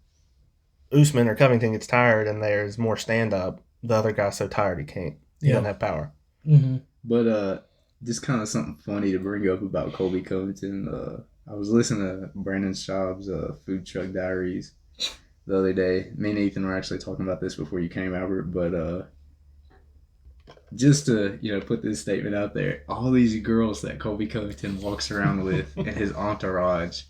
Usman or Covington gets tired and there's more stand-up, the other guy's so tired he can't. He Yeah. doesn't have power. Mm-hmm. but just kind of something funny to bring up about Colby Covington. I was listening to Brandon Schaub's Food Truck Diaries the other day. Me and Ethan were actually talking about this before you came, Albert. But just to put this statement out there, all these girls that Colby Covington walks around with and his entourage,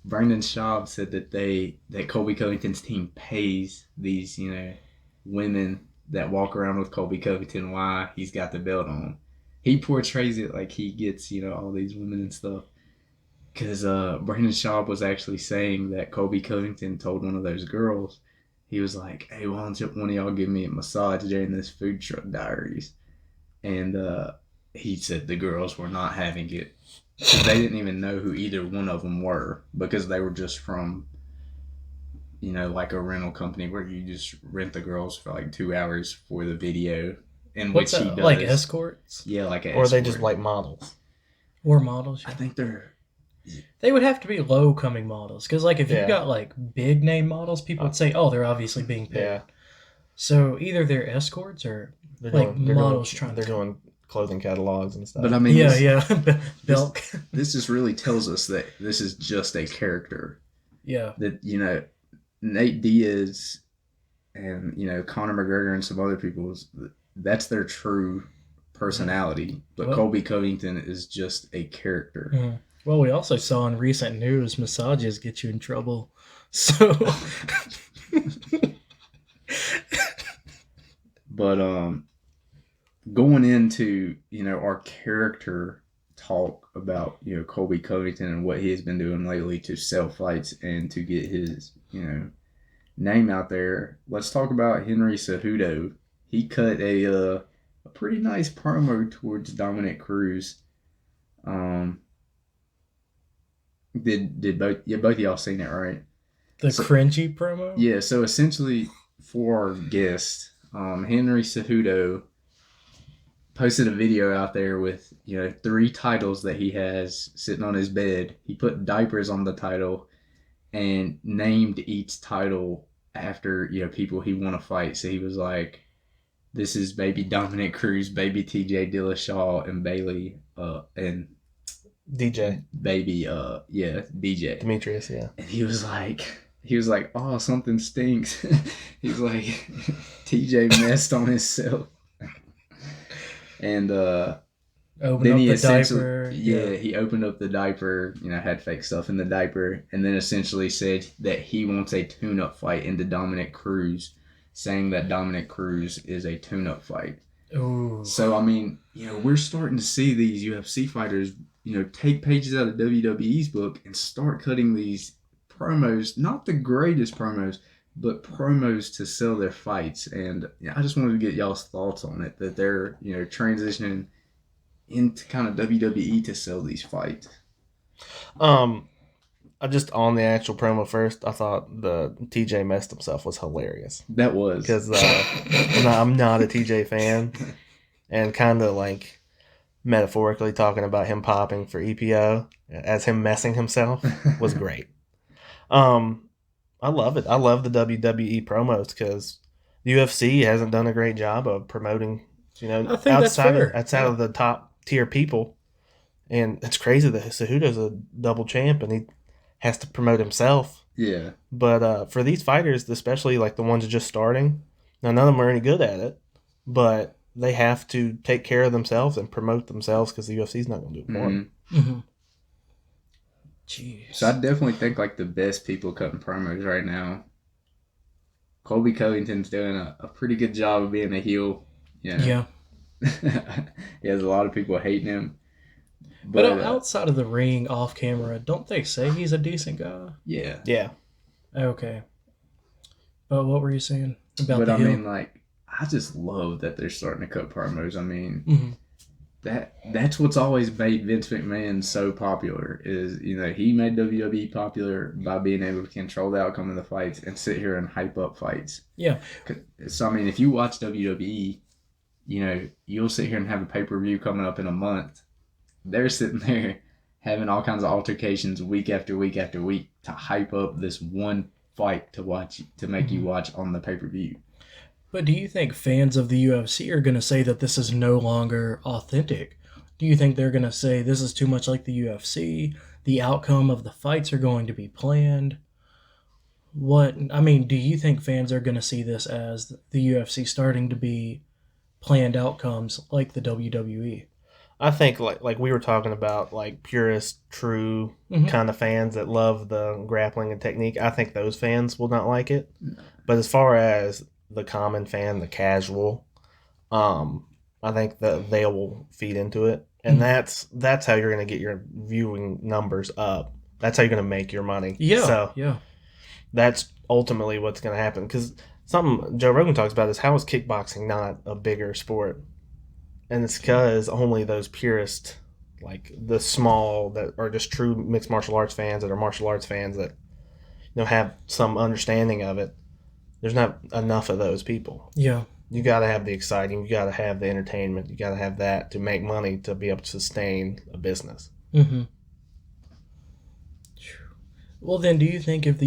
Brandon Schaub said that Colby Covington's team pays these women that walk around with Colby Covington why he's got the belt on. He portrays it like he gets, all these women and stuff. Because Brandon Schaub was actually saying that Colby Covington told one of those girls, he was like, hey, why don't one of y'all give me a massage during this Food Truck Diaries? And he said the girls were not having it. They didn't even know who either one of them were because they were just from, like a rental company where you just rent the girls for like 2 hours for the video. In What's which he that, does. like escorts? Yeah, like an Or are they escort. just like models? Or models? I think they're... They would have to be low coming models. Because, like, if Yeah. you've got, like, big name models, people would say, oh, they're obviously being paid. Yeah. So either they're escorts or, They're like, models trying They're to. doing clothing catalogs and stuff. But I mean, Belk. this just really tells us that this is just a character. Yeah. That, Nate Diaz and, Conor McGregor and some other people, that's their true personality. But Well- Colby Covington is just a character. Mhm. Well, we also saw in recent news massages get you in trouble. So, But going into, our character talk about, Colby Covington and what he has been doing lately to sell fights and to get his, name out there, let's talk about Henry Cejudo. He cut a pretty nice promo towards Dominic Cruz. Did both of y'all seen it, right? the So- cringy promo? Yeah, so essentially for our guest, Henry Cejudo posted a video out there with, 3 titles that he has sitting on his bed. He put diapers on the title and named each title after, people he want to fight. So he was like, this is baby Dominic Cruz, baby TJ Dillashaw, and Bailey, and DJ baby, BJ. Demetrius, yeah. And he was like, oh, something stinks. He's like, TJ messed on himself. And Open then up he the essentially, diaper. he opened up the diaper, had fake stuff in the diaper, and then essentially said that he wants a tune-up fight into Dominic Cruz, saying that Dominic Cruz is a tune-up fight. Ooh. So, I mean, we're starting to see these UFC fighters, take pages out of WWE's book and start cutting these promos, not the greatest promos, but promos to sell their fights. And I just wanted to get y'all's thoughts on it, that they're, transitioning into kind of WWE to sell these fights. I just on the actual promo first, I thought the TJ messed himself was hilarious That was. because I'm not a TJ fan, and kind of like metaphorically talking about him popping for EPO as him messing himself was great. I love it. I love the WWE promos because UFC hasn't done a great job of promoting, I think that's fair. outside of the top tier people. And it's crazy that Cejudo's a double champ and he has to promote himself. Yeah. But for these fighters, especially like the ones just starting, now none of them are any good at it, but they have to take care of themselves and promote themselves because the UFC's not going to do it for them. Mhm. Mm-hmm. Jeez. So I definitely think like the best people cutting promos right now, Colby Covington's doing a pretty good job of being a heel. Yeah. He has a lot of people hating him. But outside of the ring, off camera, don't they say he's a decent guy? Yeah. Yeah. Okay. But what were you saying about But the I heel? mean, like, I just love that they're starting to cut promos. I mean, Mhm. that's what's always made Vince McMahon so popular is, he made WWE popular by being able to control the outcome of the fights and sit here and hype up fights. Yeah. So, I mean, if you watch WWE, you'll sit here and have a pay-per-view coming up in a month. They're sitting there having all kinds of altercations week after week after week to hype up this one fight to watch, to make you watch on the pay-per-view. But do you think fans of the UFC are going to say that this is no longer authentic? Do you think they're going to say this is too much like the UFC? The outcome of the fights are going to be planned? Do you think fans are going to see this as the UFC starting to be planned outcomes like the WWE? I think like we were talking about, like purist, true Mhm. kind of fans that love the grappling and technique. I think those fans will not like it. But as far as the common fan, the casual. I think that they will feed into it, and that's how you're going to get your viewing numbers up. That's how you're going to make your money. Yeah. So Yeah. that's ultimately what's going to happen. Because something Joe Rogan talks about is how is kickboxing not a bigger sport, and it's because only those purists, like the small that are just true mixed martial arts fans that are martial arts fans that have some understanding of it. There's not enough of those people. Yeah. You got to have the exciting. You got to have the entertainment. You got to have that to make money to be able to sustain a business. Mm-hmm. Well, then, do you think if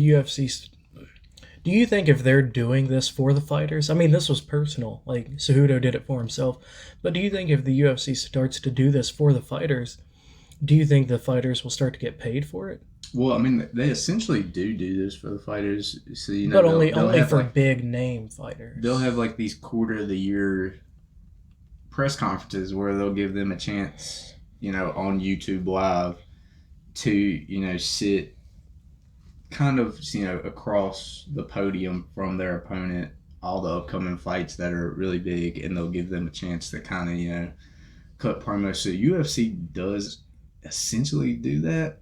they're doing this for the fighters? I mean, this was personal. Like, Cejudo did it for himself. But do you think if the UFC starts to do this for the fighters, do you think the fighters will start to get paid for it? Well, I mean, they essentially do this for the fighters. So, But only have, for like, big name fighters. they'll have like these quarter of the year press conferences where they'll give them a chance, on YouTube Live to, sit kind of, across the podium from their opponent, all the upcoming fights that are really big, and they'll give them a chance to kind of, cut promos. So UFC does essentially do that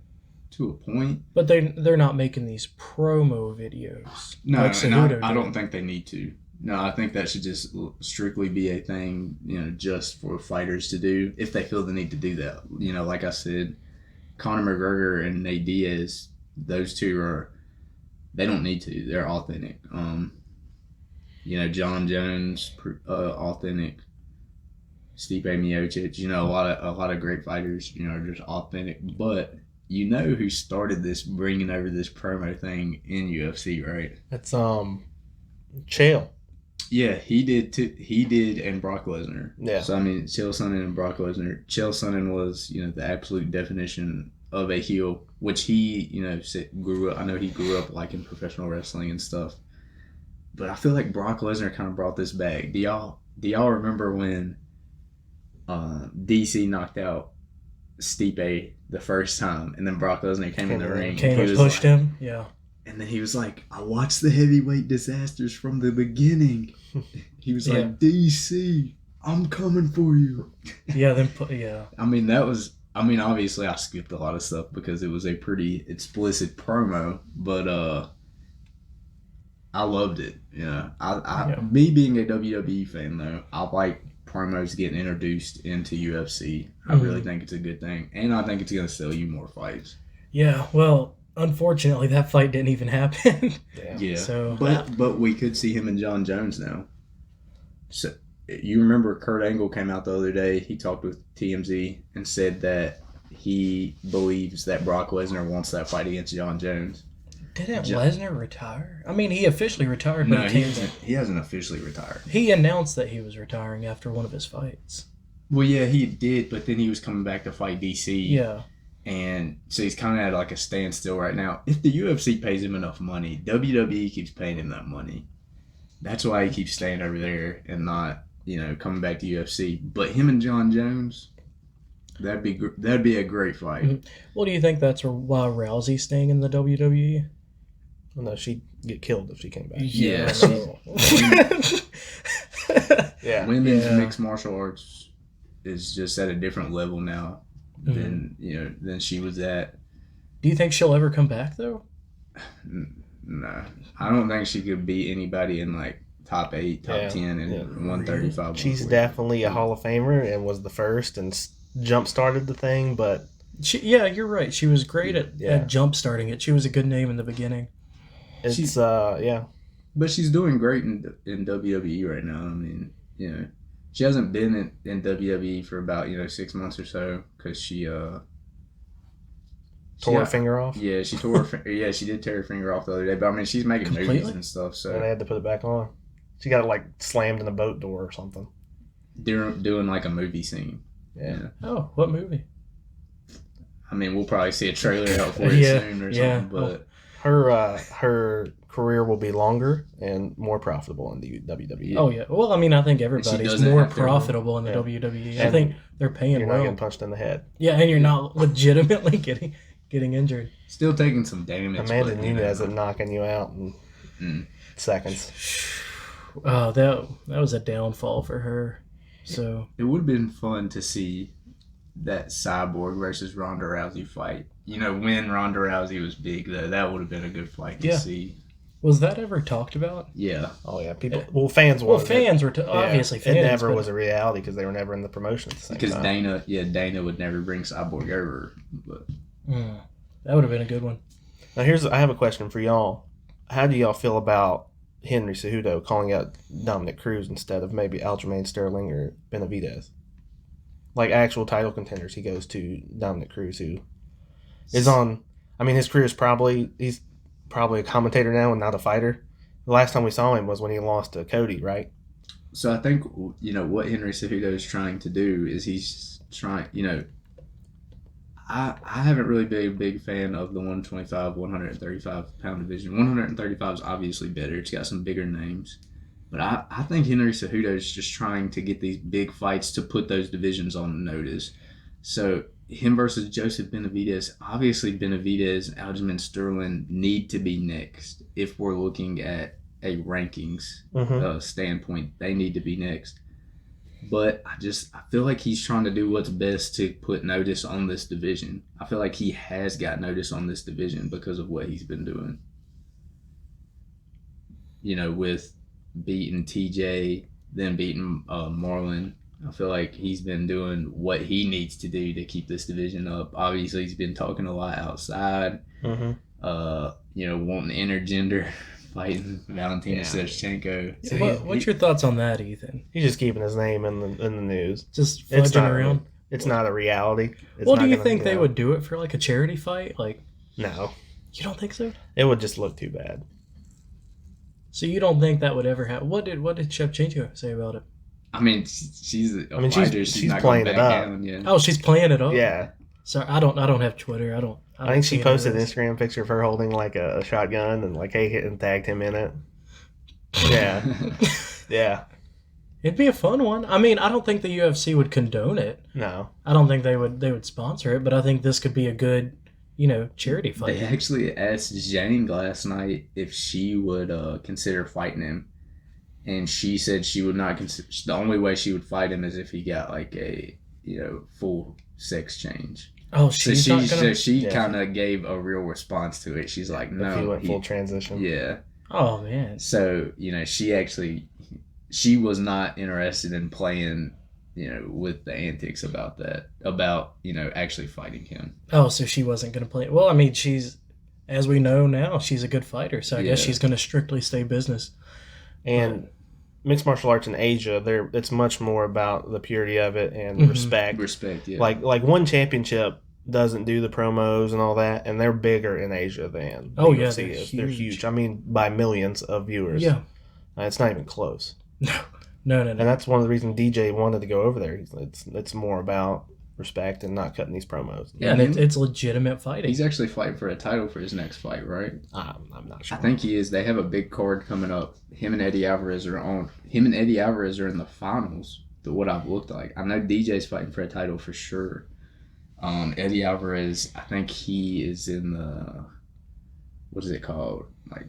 to a point. But they're not making these promo videos. No, like and Cejudo I did. don't think they need to. No, I think that should just strictly be a thing, just for fighters to do if they feel the need to do that. Like I said, Conor McGregor and Nate Diaz, those two they don't need to. They're authentic. John Jones, authentic. Stipe Miocic, a lot of great fighters, are just authentic. But who started this, bringing over this promo thing in UFC, right? It's Chael. Yeah, he did too. He did, and Brock Lesnar. Yeah. So I mean, Chael Sonnen and Brock Lesnar. Chael Sonnen was, the absolute definition of a heel, which he, grew up. I know he grew up like in professional wrestling and stuff. But I feel like Brock Lesnar kind of brought this back. Do y'all remember when DC knocked out Stipe the first time, and then Brock Lesnar came in the ring? Came He and was pushed like, him. Yeah. And then he was like, I watched the heavyweight disasters from the beginning. He was like, DC, I'm coming for you. Yeah. Yeah. I mean, obviously I skipped a lot of stuff because it was a pretty explicit promo, but I loved it. Me being a WWE fan though, I like promos getting introduced into UFC. I really think it's a good thing, and I think it's going to sell you more fights. Yeah. Well, unfortunately, that fight didn't even happen. Yeah. So, but we could see him and John Jones now. So you remember Kurt Angle came out the other day. He talked with TMZ and said that he believes that Brock Lesnar wants that fight against John Jones. Didn't Lesnar retire? I mean, he officially retired, but No, he hasn't officially retired. He announced that he was retiring after one of his fights. Well, yeah, he did, but then he was coming back to fight DC. Yeah. And so he's kind of at like a standstill right now. If the UFC pays him enough money, WWE keeps paying him that money. That's why he keeps staying over there and not, coming back to UFC. But him and John Jones, that'd be a great fight. Mm-hmm. Well, do you think that's why Rousey's staying in the WWE? Well, no, she'd get killed if she came back. Yeah. Yeah. Women's mixed martial arts is just at a different level now than she was at. Do you think she'll ever come back though? No, I don't think she could beat anybody in like top 8, top 10, and 135. She's definitely a Hall of Famer and was the first and jump started the thing, but you're right. She was great at jump starting it. She was a good name in the beginning. It's But she's doing great in WWE right now. I mean, she hasn't been in WWE for about 6 months or so because she tore her finger off. Yeah, she tore her. She did tear her finger off the other day. But I mean, she's making movies and stuff. So and they had to put it back on. She got it like slammed in a boat door or something. Doing like a movie scene. Yeah. Oh, what movie? I mean, we'll probably see a trailer out for it soon or something. But her career will be longer and more profitable in the WWE. Oh yeah. Well, I mean, I think everybody's more profitable in the WWE. I think they're paying you're well. not getting punched in the head. Yeah, and you're not legitimately getting injured. Still taking some damage. Amanda Nunes is knocking you out in seconds. Oh, that was a downfall for her. So It would have been fun to see that Cyborg versus Ronda Rousey fight. You know, when Ronda Rousey was big, though, that would have been a good fight to Yeah. see. was that ever talked about? Yeah. Oh yeah, people. Well, fans Well, wanted fans were it. obviously fans. It never but- was a reality because they were never in the promotion at the same Because time. Dana would never bring Cyborg over. But That would have been a good one. Now I have a question for y'all. How do y'all feel about Henry Cejudo calling out Dominic Cruz instead of maybe Aljamain Sterling or Benavidez? Like actual title contenders, he goes to Dominic Cruz, who is on. I mean, his career is he's probably a commentator now and not a fighter. The last time we saw him was when he lost to Cody, right? So I think, you know, what Henry Cejudo is trying to do is he's trying, you know, I haven't really been a big fan of the 125, 135 pound division. 135 is obviously better. It's got some bigger names. But I think Henry Cejudo is just trying to get these big fights to put those divisions on notice. So him versus Joseph Benavidez, obviously Benavidez and Aljamain Sterling need to be next. If we're looking at a rankings standpoint, they need to be next. But I feel like he's trying to do what's best to put notice on this division. I feel like he has got notice on this division because of what he's been doing. You know, with beating TJ, then beating Marlon. I feel like he's been doing what he needs to do to keep this division up. Obviously, he's been talking a lot outside. You know, wanting intergender, fighting Valentina Shevchenko. So what's your thoughts on that, Ethan? He's just keeping his name in the news. Just It's fudging not around. It's not a reality. It's Well, not do you gonna, think they know. would do it for like a charity fight? Like, No, you don't think so? it would just look too bad. So you don't think that would ever happen? What did Shevchenko say about it? I mean, she's a I mean, fighter. she's Not playing going it back up. down. Yeah. Oh, she's playing it up. Yeah, Sorry, I don't have Twitter. I think she see posted an any of this. Instagram picture of her holding like a shotgun and like hey and tagged him in it. Yeah, yeah. It'd be a fun one. I mean, I don't think the UFC would condone it. No, I don't think they would sponsor it, but I think this could be a good, charity fight. They actually asked Zhang last night if she would consider fighting him, and she said she would not consider. The only way she would fight him is if he got like a full sex change. Oh, So she's not gonna. she Yeah. kind of gave a real response to it. She's like, if he no, went full transition. yeah. Oh man. So she was not interested in playing, with the antics about that, about actually fighting him. Oh, so she wasn't gonna play. Well, I mean, she's, as we know now, she's a good fighter. So I guess Yeah. she's gonna strictly stay business. And mixed martial arts in Asia, it's much more about the purity of it and Mhm. respect. Respect, yeah. Like one championship doesn't do the promos and all that, and they're bigger in Asia than Oh, the yeah, UFC they're is. They're huge. huge. I mean, by millions of viewers. Yeah. It's not even close. No. And that's one of the reasons DJ wanted to go over there. It's more about respect and not cutting these promos. Yeah, and it's legitimate fighting. He's actually fighting for a title for his next fight, right? I'm not sure. I think he is. They have a big card coming up. Him and Eddie Alvarez are in the finals. What I've looked like. I know DJ's fighting for a title for sure. Eddie Alvarez, I think he is in the, what is it called? Like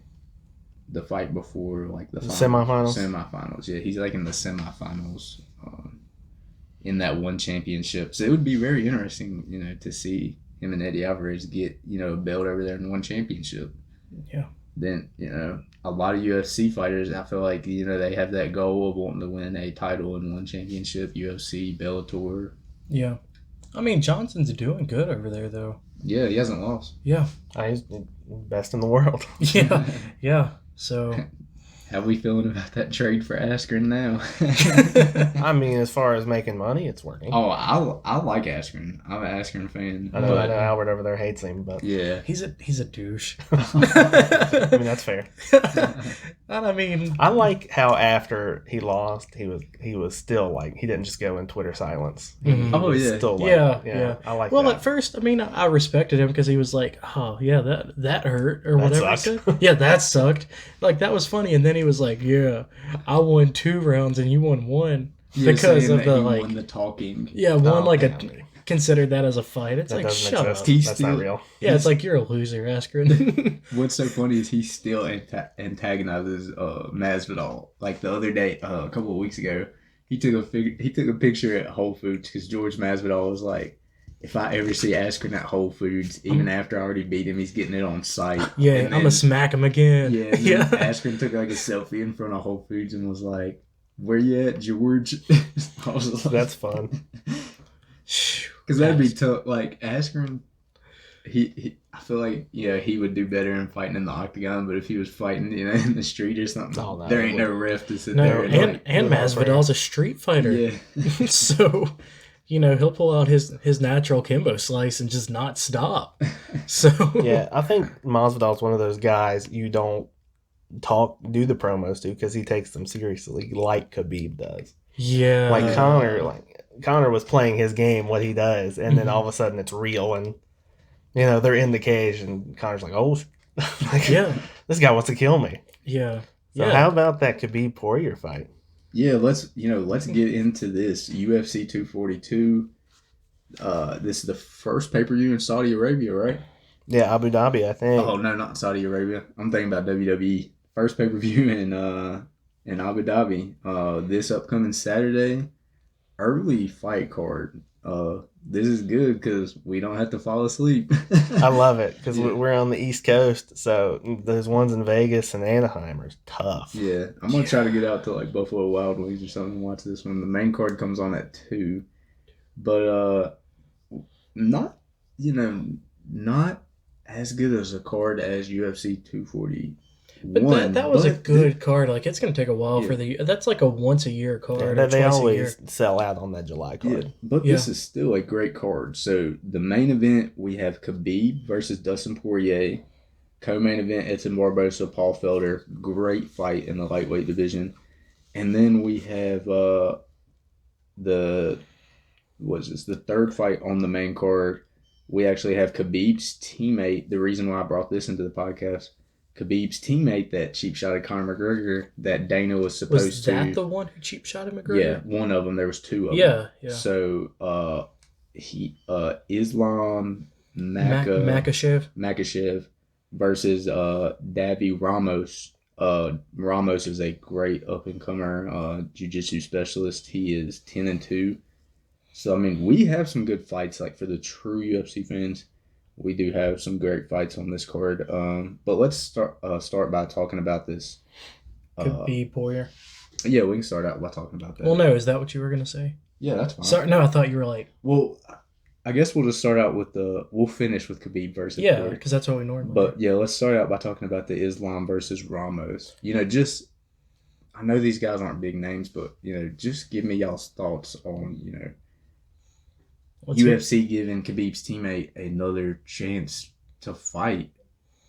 the fight before, like the semifinals? Semifinals, yeah. He's like in the semifinals in that one championship. So it would be very interesting, to see him and Eddie Alvarez get, a belt over there in one championship. Yeah. Then, a lot of UFC fighters, I feel like, they have that goal of wanting to win a title in one championship, UFC, Bellator. Yeah. I mean, Johnson's doing good over there, though. Yeah, he hasn't lost. Yeah. He's best in the world. Yeah. So. How we feeling about that trade for Askren now? I mean, as far as making money, it's working. Oh, I like Askren. I'm an Askren fan. I know Albert over there hates him, but Yeah. He's a douche. I mean that's fair. And I mean, I like how after he lost, he was still like he didn't just go in Twitter silence. He Mhm. Oh, was yeah. still like, Yeah. I like well, that. at first, I mean, I respected him because he was like, "Oh, yeah, that hurt," or That whatever he sucked. said. Yeah, that sucked. Like that was funny, and then he was like, "Yeah, I won 2 rounds and you won 1." You're Because saying of that the, he like- won the talking. Yeah, one Oh, like man. considered that as a fight. It's That like, doesn't shut exist. up. He's That's still- not real. Yeah, it's like you're a loser, Askren. What's so funny is he still antagonizes Masvidal. Like the other day, a couple of weeks ago, he took a picture at Whole Foods because George Masvidal was like, if I ever see Askren at Whole Foods, even after I already beat him, he's getting it on site. Yeah, And I'm then- gonna smack him again. Yeah, and then Askren took like a selfie in front of Whole Foods and was like, "Where you at, George?" I was just like, That's fun. because that'd be tough. Like Askren, I feel like he would do better in fighting in the octagon, but if he was fighting in the street or something, Oh, no, there it ain't no ref to sit No, there and like, Masvidal's a street fighter. yeah. So, he'll pull out his natural Kimbo slice and just not stop. So Yeah, I think Masvidal's one of those guys you don't do the promos to because he takes them seriously, like Khabib does. yeah, Like Connor was playing his game, what he does, and then all of a sudden it's real, and they're in the cage, and Connor's like, "Oh, like, yeah, this guy wants to kill me." yeah, So yeah. how about that Khabib Poirier fight? Yeah, let's get into this UFC 242. This is the first pay-per-view in Saudi Arabia, right? Yeah, Abu Dhabi, I think. Oh no, not Saudi Arabia. I'm thinking about WWE. First pay-per-view in Abu Dhabi. This upcoming Saturday, early fight card. This is good because we don't have to fall asleep. I love it because Yeah. we're on the East Coast, so those ones in Vegas and Anaheim are tough. Yeah, I'm gonna try to get out to like Buffalo Wild Wings or something and watch this one. The main card comes on at 2, but not not as good as a card as UFC 241. But that was a but good card. Like it's gonna take a while Yeah. that's like a once a year card. Yeah, or they twice a year. always sell out on that July Yeah, card. but Yeah. this is still a great card. So the main event we have Khabib versus Dustin Poirier. Co-main event Edson Barbosa, Paul Felder. Great fight in the lightweight division. And then we have the third fight on the main card. We actually have Khabib's teammate. The reason why I brought this into the podcast, Khabib's teammate that cheap shot at Conor McGregor that Dana was supposed Was that to. the one who cheap shot at McGregor? Yeah, one of them. There was 2 of them. Yeah, yeah. So Islam Makhachev. versus Davy Ramos. Ramos is a great up and comer jiu-jitsu specialist. He is 10-2. So I mean, we have some good fights. Like for the true UFC fans, we do have some great fights on this card. But let's start by talking about this. Could be Poirier. Yeah, we can start out by talking about that. Well, no, is that what you were gonna say? Yeah, that's fine. Sorry, no, I thought you were like, Well, I guess we'll just start out with we'll finish with Khabib versus yeah, Poirier. because that's what we normally. But yeah, let's start out by talking about the Islam versus Ramos. I know these guys aren't big names, but just give me y'all's thoughts on Let's hear- UFC giving Khabib's teammate another chance to fight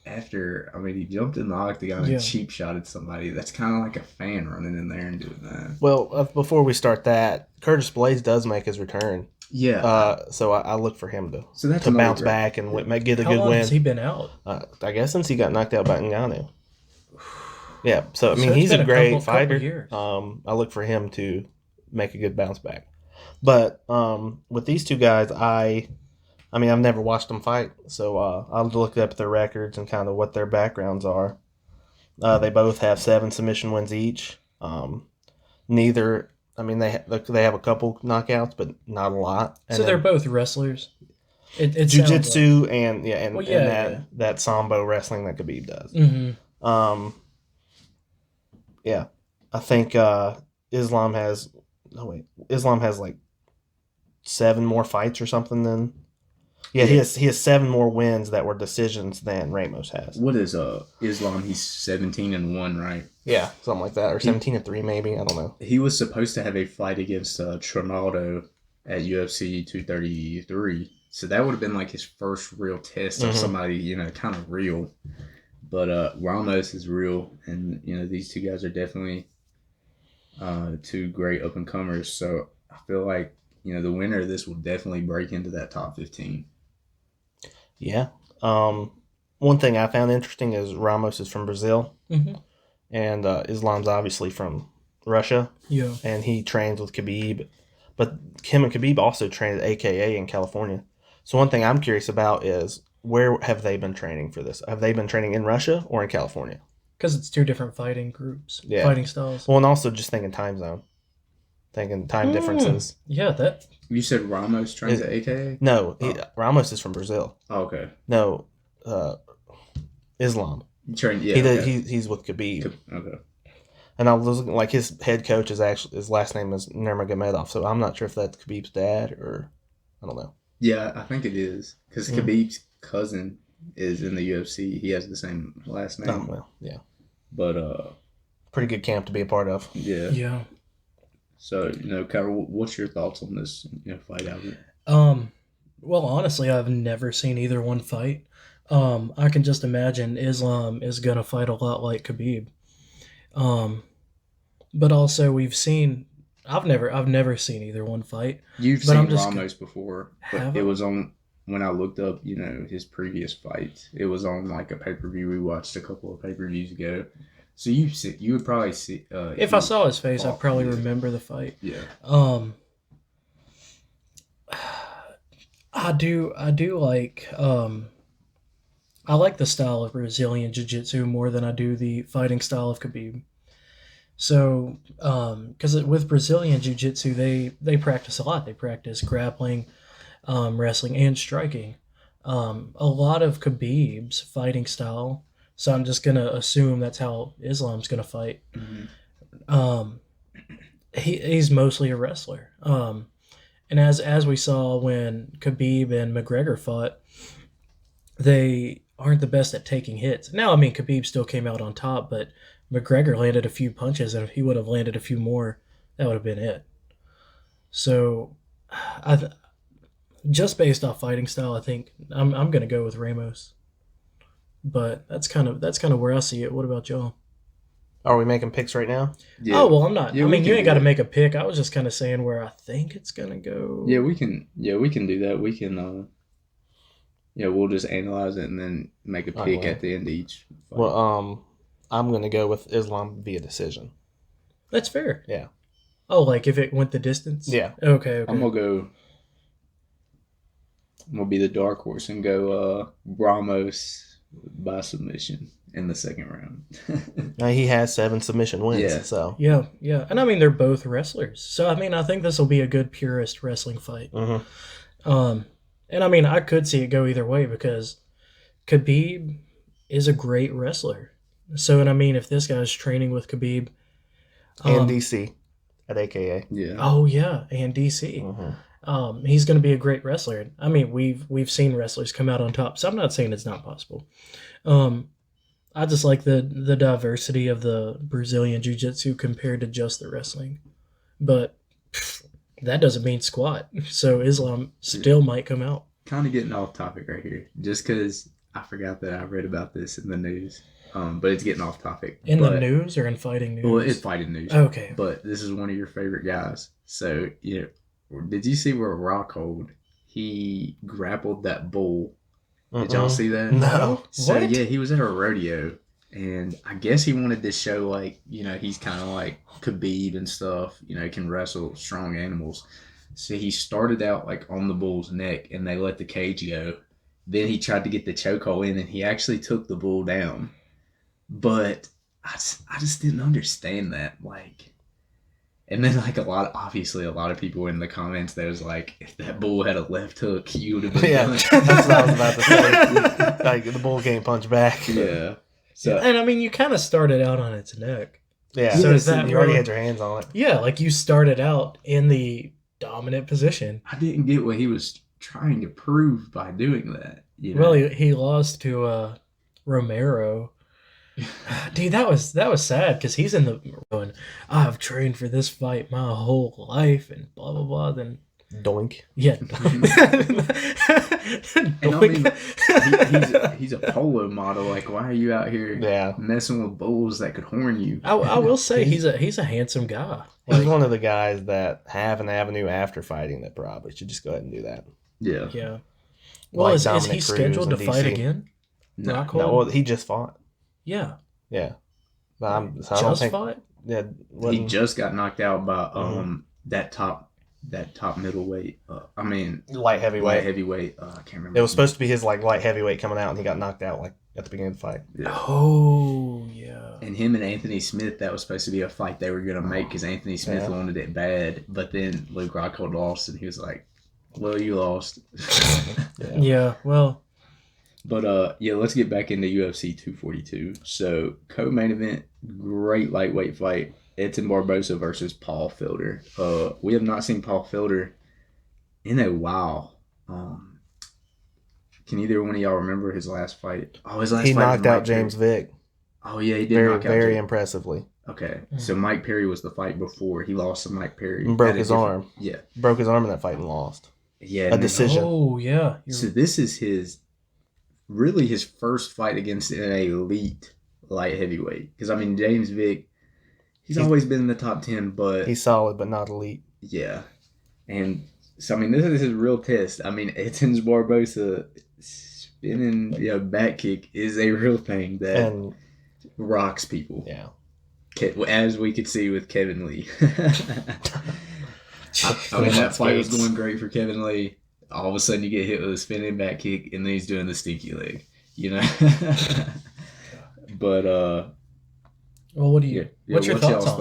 after. I mean, he jumped in the octagon Yeah. and cheap shotted somebody. That's kind of like a fan running in there and doing that. Well, before we start that, Curtis Blades does make his return. Yeah. So I look for him So that's to another bounce great- back and get a How good long win. has he been out? I guess since he got knocked out by Ngannou. Yeah, so I So mean it's he's been a a great couple fighter. years. I look for him to make a good bounce back. But with these two guys, I mean I've never watched them fight, so I'll look up their records and kind of what their backgrounds are. They both have 7 submission wins each. Neither. I mean, they have a couple knockouts, but not a lot. And So they're then both wrestlers. It sounds jiu-jitsu and Well, yeah, and that sambo wrestling that Khabib does. like- Mhm. Yeah, I think Islam has like 7 more fights or something. Then, he has 7 more wins that were decisions than Ramos has. What is Islam? He's 17-1, right? Yeah, something like that, or 17-3 maybe. I don't know. He was supposed to have a fight against Trinaldo at UFC 233. So that would have been like his first real test of Mhm. somebody, kind of real. But Ramos is real, and these two guys are definitely 2 great up and comers. So I feel like the winner of this will definitely break into that top 15. Yeah. One thing I found interesting is Ramos is from Brazil, Mhm. and Islam's obviously from Russia, Yeah. and he trains with Khabib. But him and Khabib also trained at AKA in California. So one thing I'm curious about is where have they been training for this? Have they been training in Russia or in California? Because it's two different fighting groups, Yeah. fighting styles. Well, and also just thinking time zone, thinking time differences. Yeah, that. You said Ramos trains at AKA? No, Oh. Ramos is from Brazil. Oh, okay. No, Islam. Yeah. Okay. He's with Khabib. Okay. And I was looking, like, his head coach is actually, his last name is Nurmagomedov, so I'm not sure if that's Khabib's dad or, I don't know. Yeah, I think it is. Because Mm. Khabib's cousin is in the UFC. He has the same last name. Oh, well, yeah. But, Pretty good camp to be a part of. yeah. Yeah. So, Kyra, what's your thoughts on this, fight out here? Well, honestly, I've never seen either one fight. I can just imagine Islam is gonna fight a lot like Khabib. But also I've never seen either one fight. You've But I'm seen just- Ramos before, but Have it I? was on, when I looked up, his previous fights, it was on, like, a pay-per-view we watched a couple of pay-per-views ago. So you would probably see... If I saw his face, I'd probably yeah. remember the fight. Yeah. I do like I like the style of Brazilian Jiu-Jitsu more than I do the fighting style of Khabib. So, because with Brazilian Jiu-Jitsu, they practice a lot. They practice grappling, wrestling, and striking. A lot of Khabib's fighting style. So I'm just gonna assume that's how Islam's gonna fight. Mm-hmm. He's mostly a wrestler. And as we saw when Khabib and McGregor fought, they aren't the best at taking hits. Now, I mean, Khabib still came out on top, but McGregor landed a few punches, and if he would have landed a few more, that would have been it. So, just based off fighting style, I think I'm going to go with Ramos. But that's kind of where I see it. What about y'all? Are we making picks right now? Yeah. Oh, well, I'm not. Yeah, I we mean, you can ain't do got to that. make a pick. I was just kind of saying where I think it's going to go. Yeah, we can do that. We can, we'll just analyze it and then make a Oh, pick well. at the end of each fight. Well, I'm going to go with Islam via decision. That's fair. Yeah. Oh, like if it went the distance? Yeah. Okay. I'm gonna be the dark horse and go Ramos by submission in the second round. Now, he has 7 submission wins, Yeah. so. Yeah, yeah. And I mean, they're both wrestlers. So, I mean, I think this will be a good purist wrestling fight. Mhm. And I mean, I could see it go either way because Khabib is a great wrestler. So, and I mean, if this guy's training with Khabib. And DC at AKA. Yeah. Oh, yeah. And DC. Mhm. He's going to be a great wrestler. I mean, we've seen wrestlers come out on top, so I'm not saying it's not possible. I just like the diversity of the Brazilian Jiu-Jitsu compared to just the wrestling. But that doesn't mean squat. So Islam still might come out. Kind of getting off topic right here, just because I forgot that I read about this in the news. But it's getting off topic. In But- the news or in fighting news? Well, it's fighting news. Okay. But this is one of your favorite guys. So, did you see where Rockhold, he grappled that bull? Did y'all see that? No. So, What? yeah, he was at a rodeo. And I guess he wanted to show, like, he's kind of like Khabib and stuff. Can wrestle strong animals. So he started out, like, on the bull's neck, and they let the cage go. Then he tried to get the chokehold in, and he actually took the bull down. But I just didn't understand that. Like, and then, like, a lot of people in the comments, there was like, if that bull had a left hook, you would have been Yeah, done. that's what I was about to say. Like, the bull can't punch back. Yeah. So, And I mean, you kind of started out on its neck. Yeah. So is that you already where- had your hands on it. Yeah, like you started out in the dominant position. I didn't get what he was trying to prove by doing that. Well, he lost to Romero. Dude, that was sad because he's in the going, I've trained for this fight my whole life and blah blah blah. Then Doink. yeah, And I mean, he's a polo model. Like, why are you out here Yeah. messing with bulls that could horn you? I will say he's a handsome guy. He's one of the guys that have an avenue after fighting that probably should just go ahead and do that. Yeah. Yeah. Well, Like is Dominic he Cruz scheduled to in fight DC. again? No. Rockhold? No, well, he just fought. Yeah. Yeah. But I don't Just think. fought? Yeah. He wasn't- just got knocked out by that top that top middleweight. Light Light heavyweight. heavyweight. I can't remember. It was supposed to be his like light heavyweight coming out, and he got knocked out like at the beginning of the fight. Yeah. Oh, yeah. And him and Anthony Smith, that was supposed to be a fight they were gonna make because Anthony Smith Yeah. wanted it bad, but then Luke Rockhold lost, and he was like, "Well, you lost." Yeah, well, But yeah, let's get back into UFC 242. So co-main event, great lightweight fight: Edson Barboza versus Paul Felder. We have not seen Paul Felder in a while. Can either one of y'all remember his last fight? Oh, his last He fight was knocked out Mike James Perry. Vick Oh yeah, he did very knock out very James. impressively. Okay, so Mike Perry was the fight before. He lost to Mike Perry. And broke At a his different- arm. Yeah, Broke his arm in that fight and lost. yeah. A and then- decision. oh, yeah. So this is really his first fight against an elite light heavyweight. Because I mean, James Vick, he's always been in the top 10, but He's solid, but not elite. yeah. And so I mean, this is his real test. I mean, Edson Barboza spinning back kick is a real thing that And rocks people. yeah, As we could see with Kevin Lee. I mean, that fight was going great for Kevin Lee. All of a sudden, you get hit with a spinning back kick, and then he's doing the stinky leg. But Well, what do you? What's your thoughts y'all's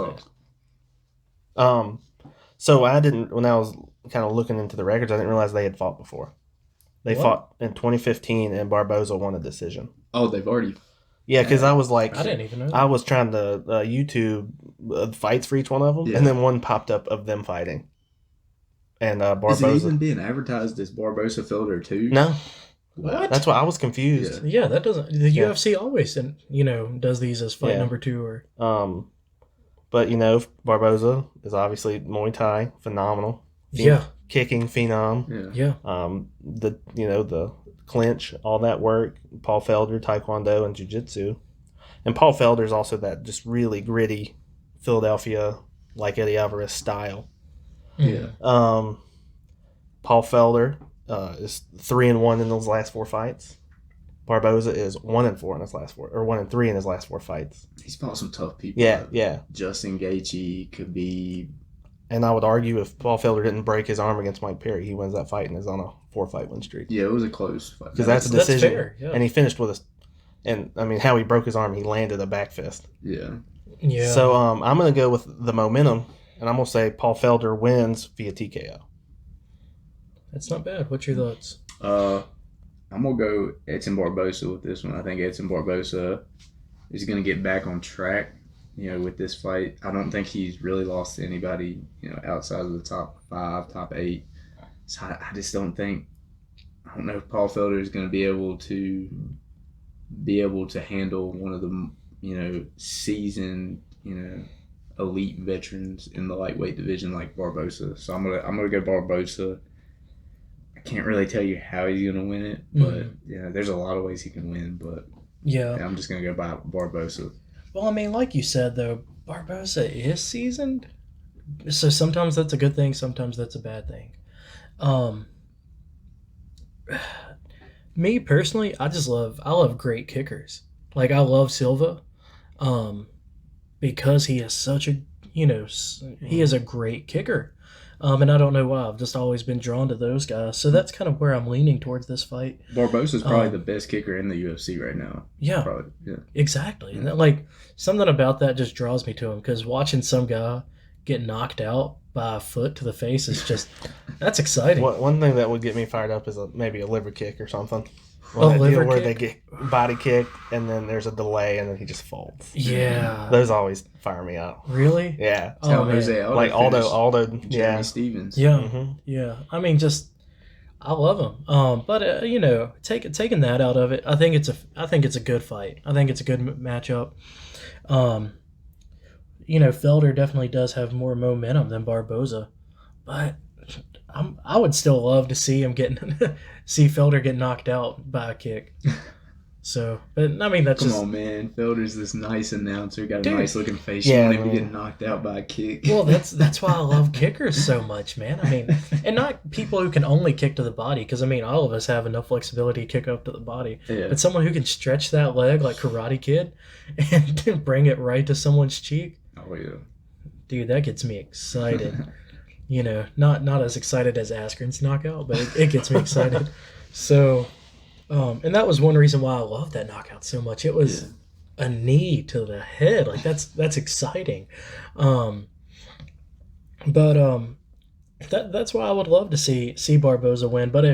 on it? So I didn't when I was kind of looking into the records, I didn't realize they had fought before. They What? fought in 2015, and Barboza won a decision. Oh, they've already. Yeah, because I was like, I didn't even know. I was trying to YouTube fights for each one of them, Yeah. and then one popped up of them fighting. And Is it Barboza. even being advertised as Barboza Felder too? No, What? that's why I was confused. Yeah, that doesn't. The Yeah. UFC always, does these as fight Yeah. number 2 or. But Barboza is obviously Muay Thai, phenomenal. Yeah, Kicking phenom. Yeah. yeah, The clinch, all that work. Paul Felder, Taekwondo, and Jiu-Jitsu. And Paul Felder is also that just really gritty Philadelphia, like Eddie Alvarez style. Yeah. Paul Felder is 3-1 in those last 4 fights. Barboza is 1-4 in his last 4, or 1-3 in his last 4 fights. He's fought some tough people. Yeah. Justin Gaethje, Khabib. And I would argue if Paul Felder didn't break his arm against Mike Perry, he wins that fight and is on a 4-fight win streak. Yeah, it was a close fight. Because that's a That's decision. fair, yeah. And he finished with how he broke his arm, he landed a back fist. Yeah. yeah. So I'm going to go with the momentum, and I'm going to say Paul Felder wins via TKO. That's not bad. What's your thoughts? I'm gonna go Edson Barboza with this one. I think Edson Barboza is gonna get back on track, with this fight. I don't think he's really lost to anybody, outside of the top 5, top 8. So I just don't think. I don't know if Paul Felder is gonna be able to handle one of the seasoned elite veterans in the lightweight division like Barboza. So I'm gonna go Barboza. I can't really tell you how he's gonna win it, but there's a lot of ways he can win. But Yeah. I'm just gonna go by Barboza. Well, I mean, like you said, though, Barboza is seasoned. So sometimes that's a good thing, sometimes that's a bad thing. Me personally, I love great kickers. Like, I love Silva, because he is such a, he is a great kicker. And I don't know why. I've just always been drawn to those guys. So that's kind of where I'm leaning towards this fight. Barboza's probably the best kicker in the UFC right now. Yeah. Probably. Yeah. Exactly. And like, something about that just draws me to him, because watching some guy get knocked out by a foot to the face is just, that's exciting. One thing that would get me fired up is maybe a liver kick or something. A That deal liver where kick? they get body kicked and then there's a delay and then he just folds. Yeah. Those always fire me out. Really? Yeah. Oh, How man. Jose Aldo Like finished Aldo, Jeremy yeah. Stevens. Yeah. Mhm. Yeah. I mean, just, I love him. But taking that out of it, I think it's a good fight. I think it's a good matchup. Felder definitely does have more momentum than Barboza, but I would still love to see him see Felder get knocked out by a kick. So, but I mean, that's Come just, on, man. Felder's this nice announcer. Got a Dude. nice looking face. Yeah, You want him to man. get knocked out by a kick. well, that's why I love kickers so much, man. I mean, and not people who can only kick to the body, because I mean, all of us have enough flexibility to kick up to the body. Yeah. But someone who can stretch that leg like Karate Kid and bring it right to someone's cheek, Oh, yeah. dude, that gets me excited. not as excited as Askren's knockout, but it gets me excited. So, and that was one reason why I loved that knockout so much. It was a knee to the head, like that's exciting. But that's why I would love to see Barboza win. But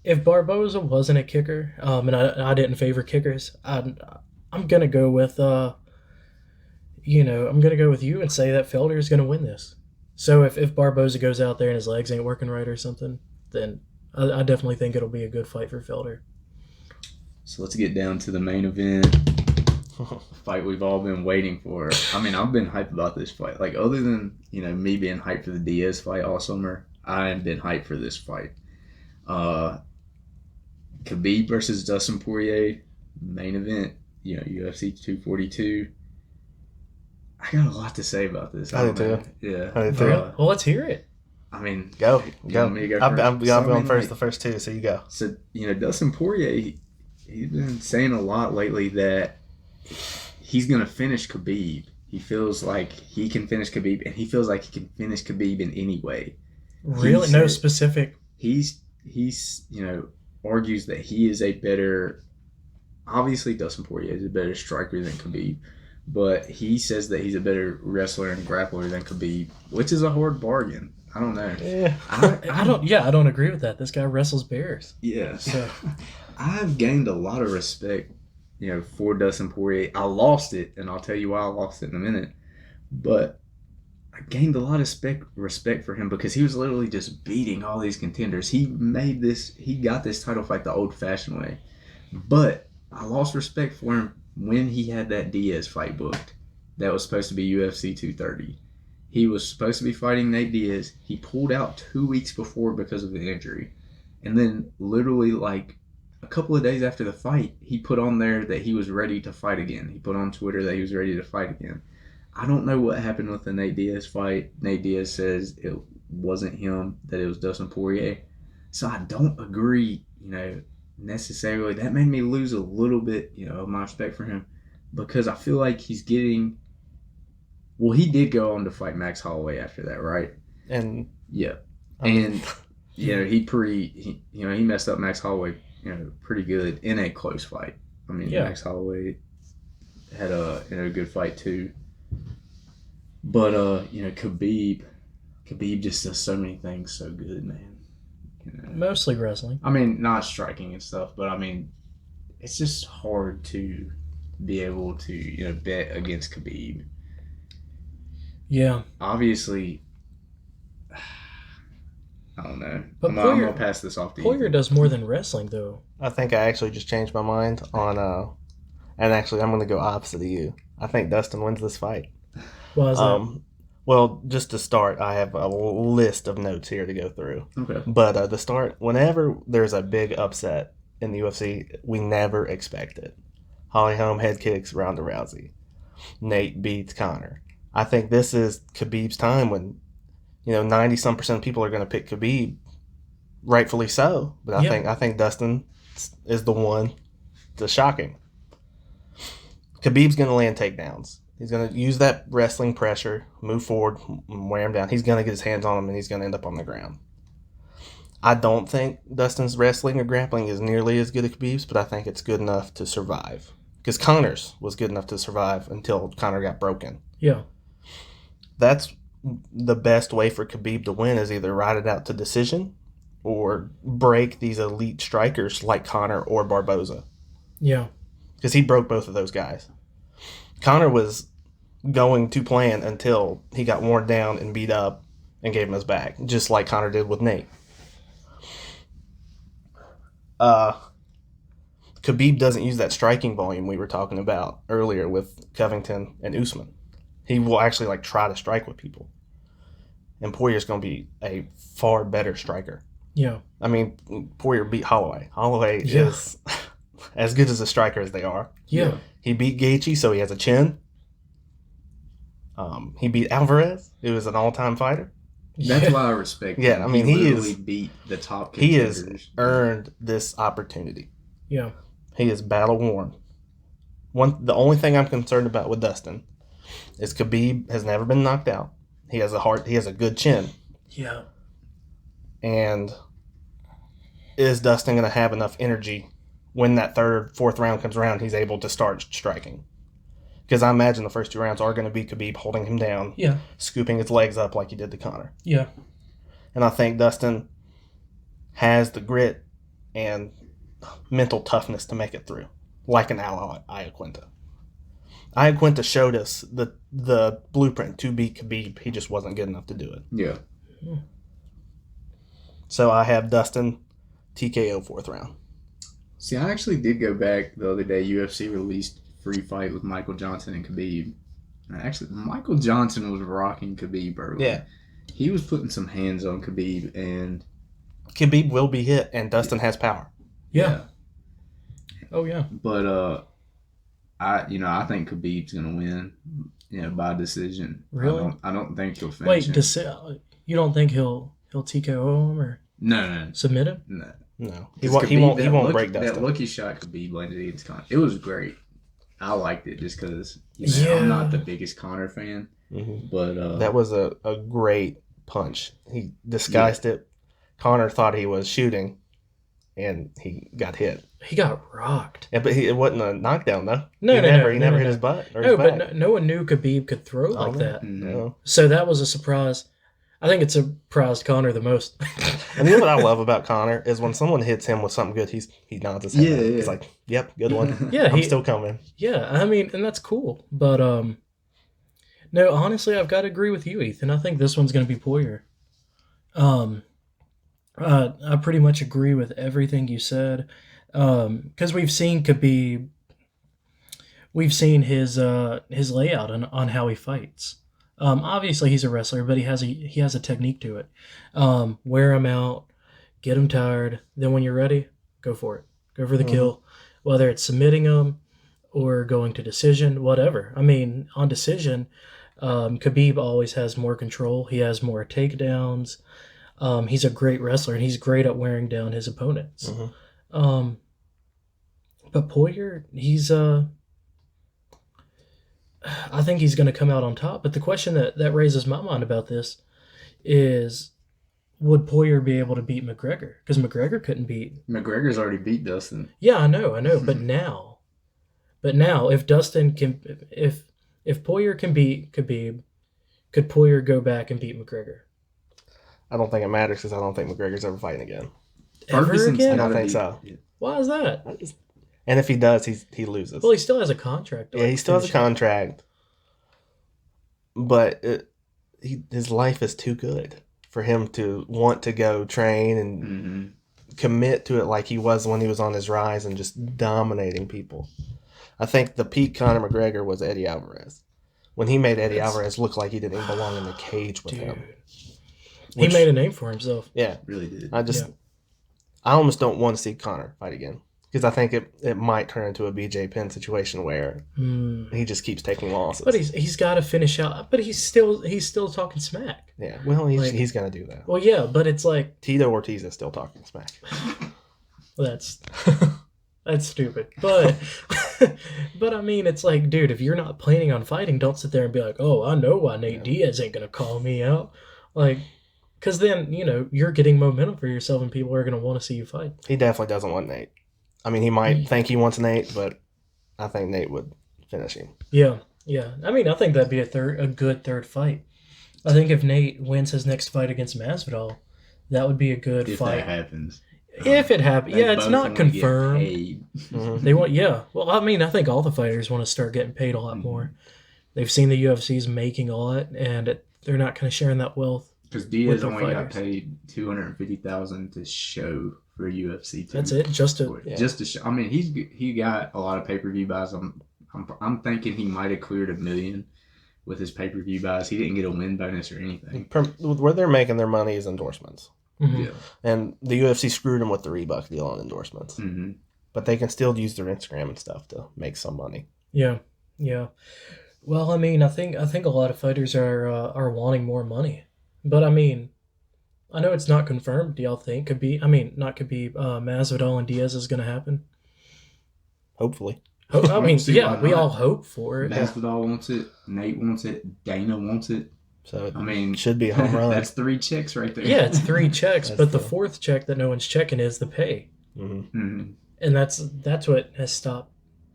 if Barboza wasn't a kicker, and I didn't favor kickers, I'm gonna go with I'm gonna go with you and say that Felder is gonna win this. So if Barboza goes out there and his legs ain't working right or something, then I definitely think it'll be a good fight for Felder. So let's get down to the main event. Fight we've all been waiting for. I mean, I've been hyped about this fight. Like, other than, me being hyped for the Diaz fight all summer, I have been hyped for this fight. Khabib versus Dustin Poirier, main event, UFC 242. I got a lot to say about this. I do too. Yeah. I do too. Well, let's hear it. I mean, Go. you want me to go I'm first? going first, the first two, so you go. So, Dustin Poirier, he's been saying a lot lately that he's going to finish Khabib. He feels like he can finish Khabib, and he feels like he can finish Khabib in any way. Really? No specific. He's argues that he is a better, obviously Dustin Poirier is a better striker than Khabib, but he says that he's a better wrestler and grappler than Khabib, which is a hard bargain. I don't know. Yeah. I don't agree with that. This guy wrestles bears. Yeah. So I've gained a lot of respect, for Dustin Poirier. I lost it, and I'll tell you why I lost it in a minute. But I gained a lot of respect for him because he was literally just beating all these contenders. He got this title fight the old-fashioned way. But I lost respect for him when he had that Diaz fight booked. That was supposed to be UFC 230. He was supposed to be fighting Nate Diaz. He pulled out 2 weeks before because of the injury. And then literally like a couple of days after the fight, he put on there that he was ready to fight again. He put on Twitter that he was ready to fight again. I don't know what happened with the Nate Diaz fight. Nate Diaz says it wasn't him, that it was Dustin Poirier. So I don't agree, necessarily. That made me lose a little bit, of my respect for him, because I feel like he's getting... Well, he did go on to fight Max Holloway after that, right? And yeah, and he messed up Max Holloway, pretty good in a close fight. I mean, yeah. Max Holloway had a good fight too. But Khabib just does so many things so good, man. Mostly wrestling. I mean, not striking and stuff, but I mean, it's just hard to be able to bet against Khabib. Yeah. Obviously, I don't know. But I'm going to pass this off to you. Poirier does more than wrestling, though. I think I actually just changed my mind on, and actually I'm going to go opposite of you. I think Dustin wins this fight. Why is that? Well, just to start, I have a list of notes here to go through. Okay. But to start, whenever there's a big upset in the UFC, we never expect it. Holly Holm head kicks Ronda Rousey. Nate beats Conor. I think this is Khabib's time when, 90-some% of people are going to pick Khabib, rightfully so. But I think Dustin is the one to shock him. Khabib's going to land takedowns. He's going to use that wrestling pressure, move forward, wear him down. He's going to get his hands on him, and he's going to end up on the ground. I don't think Dustin's wrestling or grappling is nearly as good as Khabib's, but I think it's good enough to survive. Because Conor's was good enough to survive until Conor got broken. Yeah. That's the best way for Khabib to win, is either ride it out to decision or break these elite strikers like Conor or Barboza. Yeah. Because he broke both of those guys. Conor was going to plan until he got worn down and beat up and gave him his back, just like Conor did with Nate. Khabib doesn't use that striking volume we were talking about earlier with Covington and Usman. He will actually try to strike with people. And Poirier's going to be a far better striker. Yeah. I mean, Poirier beat Holloway. Holloway is as good as a striker as they are. Yeah. He beat Gaethje, so he has a chin. He beat Alvarez, who is an all-time fighter. That's why I respect him. Yeah, I mean, he literally beat the top He contenders. has earned this opportunity. Yeah. He is battle-worn. The only thing I'm concerned about with Dustin is Khabib has never been knocked out. He has a good chin. Yeah. And is Dustin going to have enough energy when that third, fourth round comes around? He's able to start striking. Because I imagine the first 2 rounds are going to be Khabib holding him down, Yeah. scooping his legs up like he did to Conor. Yeah. And I think Dustin has the grit and mental toughness to make it through, like an Iaquinta. Iaquinta showed us the blueprint to beat Khabib. He just wasn't good enough to do it. Yeah. So I have Dustin TKO 4th round. See, I actually did go back the other day. UFC released Free Fight with Michael Johnson and Khabib. And actually, Michael Johnson was rocking Khabib early. Yeah. He was putting some hands on Khabib, and Khabib will be hit, and Dustin has power. Yeah. Oh yeah. But I think Khabib's gonna win, by decision. Really? I don't think he'll finish Wait, him. you don't think he'll TKO him or No. submit him? No, he won't break Dustin. That lucky shot Khabib landed against Conor. It was great. I liked it just because Yeah. I'm not the biggest Conor fan, but That was a great punch. He disguised it. Conor thought he was shooting, and he got hit. He got rocked. Yeah, but it wasn't a knockdown though. No, he no, never, no, he no, never no, hit no. his butt or No, his but back. no one knew Khabib could throw like no. that. No. So that was a surprise. I think it surprised Connor the most. And you know what I love about Conor is when someone hits him with something good, he nods his head. Yeah, yeah. He's like, "Yep, good one. Yeah, I'm still coming." Yeah, I mean, and that's cool. But no, honestly, I've got to agree with you, Ethan. I think this one's going to be Poirier. I pretty much agree with everything you said. Because we've seen Khabib, we've seen his layout on how he fights. Obviously he's a wrestler, but he has a technique to it. Wear him out, get him tired. Then when you're ready, go for it. Go for the kill, whether it's submitting him or going to decision, whatever. I mean, on decision, Khabib always has more control. He has more takedowns. He's a great wrestler, and he's great at wearing down his opponents. But Poirier, I think he's going to come out on top. But the question that raises my mind about this is, would Poirier be able to beat McGregor? Because McGregor couldn't beat. McGregor's already beat Dustin. Yeah, I know. But now, if Dustin can, if Poirier can beat Khabib, could Poirier go back and beat McGregor? I don't think it matters because I don't think McGregor's ever fighting again. Ever Ferguson's again? I don't gotta think beat- so. yeah. Why is that? And if he does, he loses. Well, he still has a contract. Yeah, he still has a contract, but his life is too good for him to want to go train and Mhm. commit to it like he was when he was on his rise and just dominating people. I think the peak Conor McGregor was Eddie Alvarez. When he made Eddie Alvarez look like he didn't even belong in the cage with him. He Which- made a name for himself. Yeah, Really did. I almost don't want to see Conor fight again because I think it might turn into a BJ Penn situation where he just keeps taking losses. But he's got to finish out. But he's still talking smack. Yeah, well, he's, Like- he's going to do that. Well, yeah, but it's like Tito Ortiz is still talking smack. that's stupid. But but I mean, it's like, dude, if you're not planning on fighting, don't sit there and be like, oh, I know why Nate Diaz ain't gonna call me out, like, because then you're getting momentum for yourself, and people are gonna want to see you fight. He definitely doesn't want Nate. I mean, he might think he wants Nate, but I think Nate would finish him. Yeah. I mean, I think that'd be a good third fight. I think if Nate wins his next fight against Masvidal, that would be a good If fight. that happens. If it happens, They yeah, it's both not wanna get confirmed. paid. They want, yeah. Well, I mean, I think all the fighters want to start getting paid a lot more. They've seen the UFC's making a lot, and they're not kind of sharing that wealth. Because Diaz With the only got fighters. paid $250,000 to show for UFC. That's it. Just to Just to show. I mean, he got a lot of pay-per-view buys. I'm thinking he might have cleared $1 million with his pay-per-view buys. He didn't get a win bonus or anything. Where they're making their money is endorsements. Mhm. Yeah. And the UFC screwed them with the Reebok deal on endorsements. Mm-hmm. But they can still use their Instagram and stuff to make some money. Yeah. Well, I mean, I think a lot of fighters are wanting more money, but I mean, I know it's not confirmed. Do y'all think Masvidal and Diaz is going to happen? Hopefully. I mean, See, yeah, why we not? all hope for it. Masvidal wants it. Nate wants it. Dana wants it. So it I mean, should be a home run. That's 3 checks right there. Yeah, it's 3 checks, That's but the the- 4th check that no one's checking is the pay, Mhm. and that's what has stopped.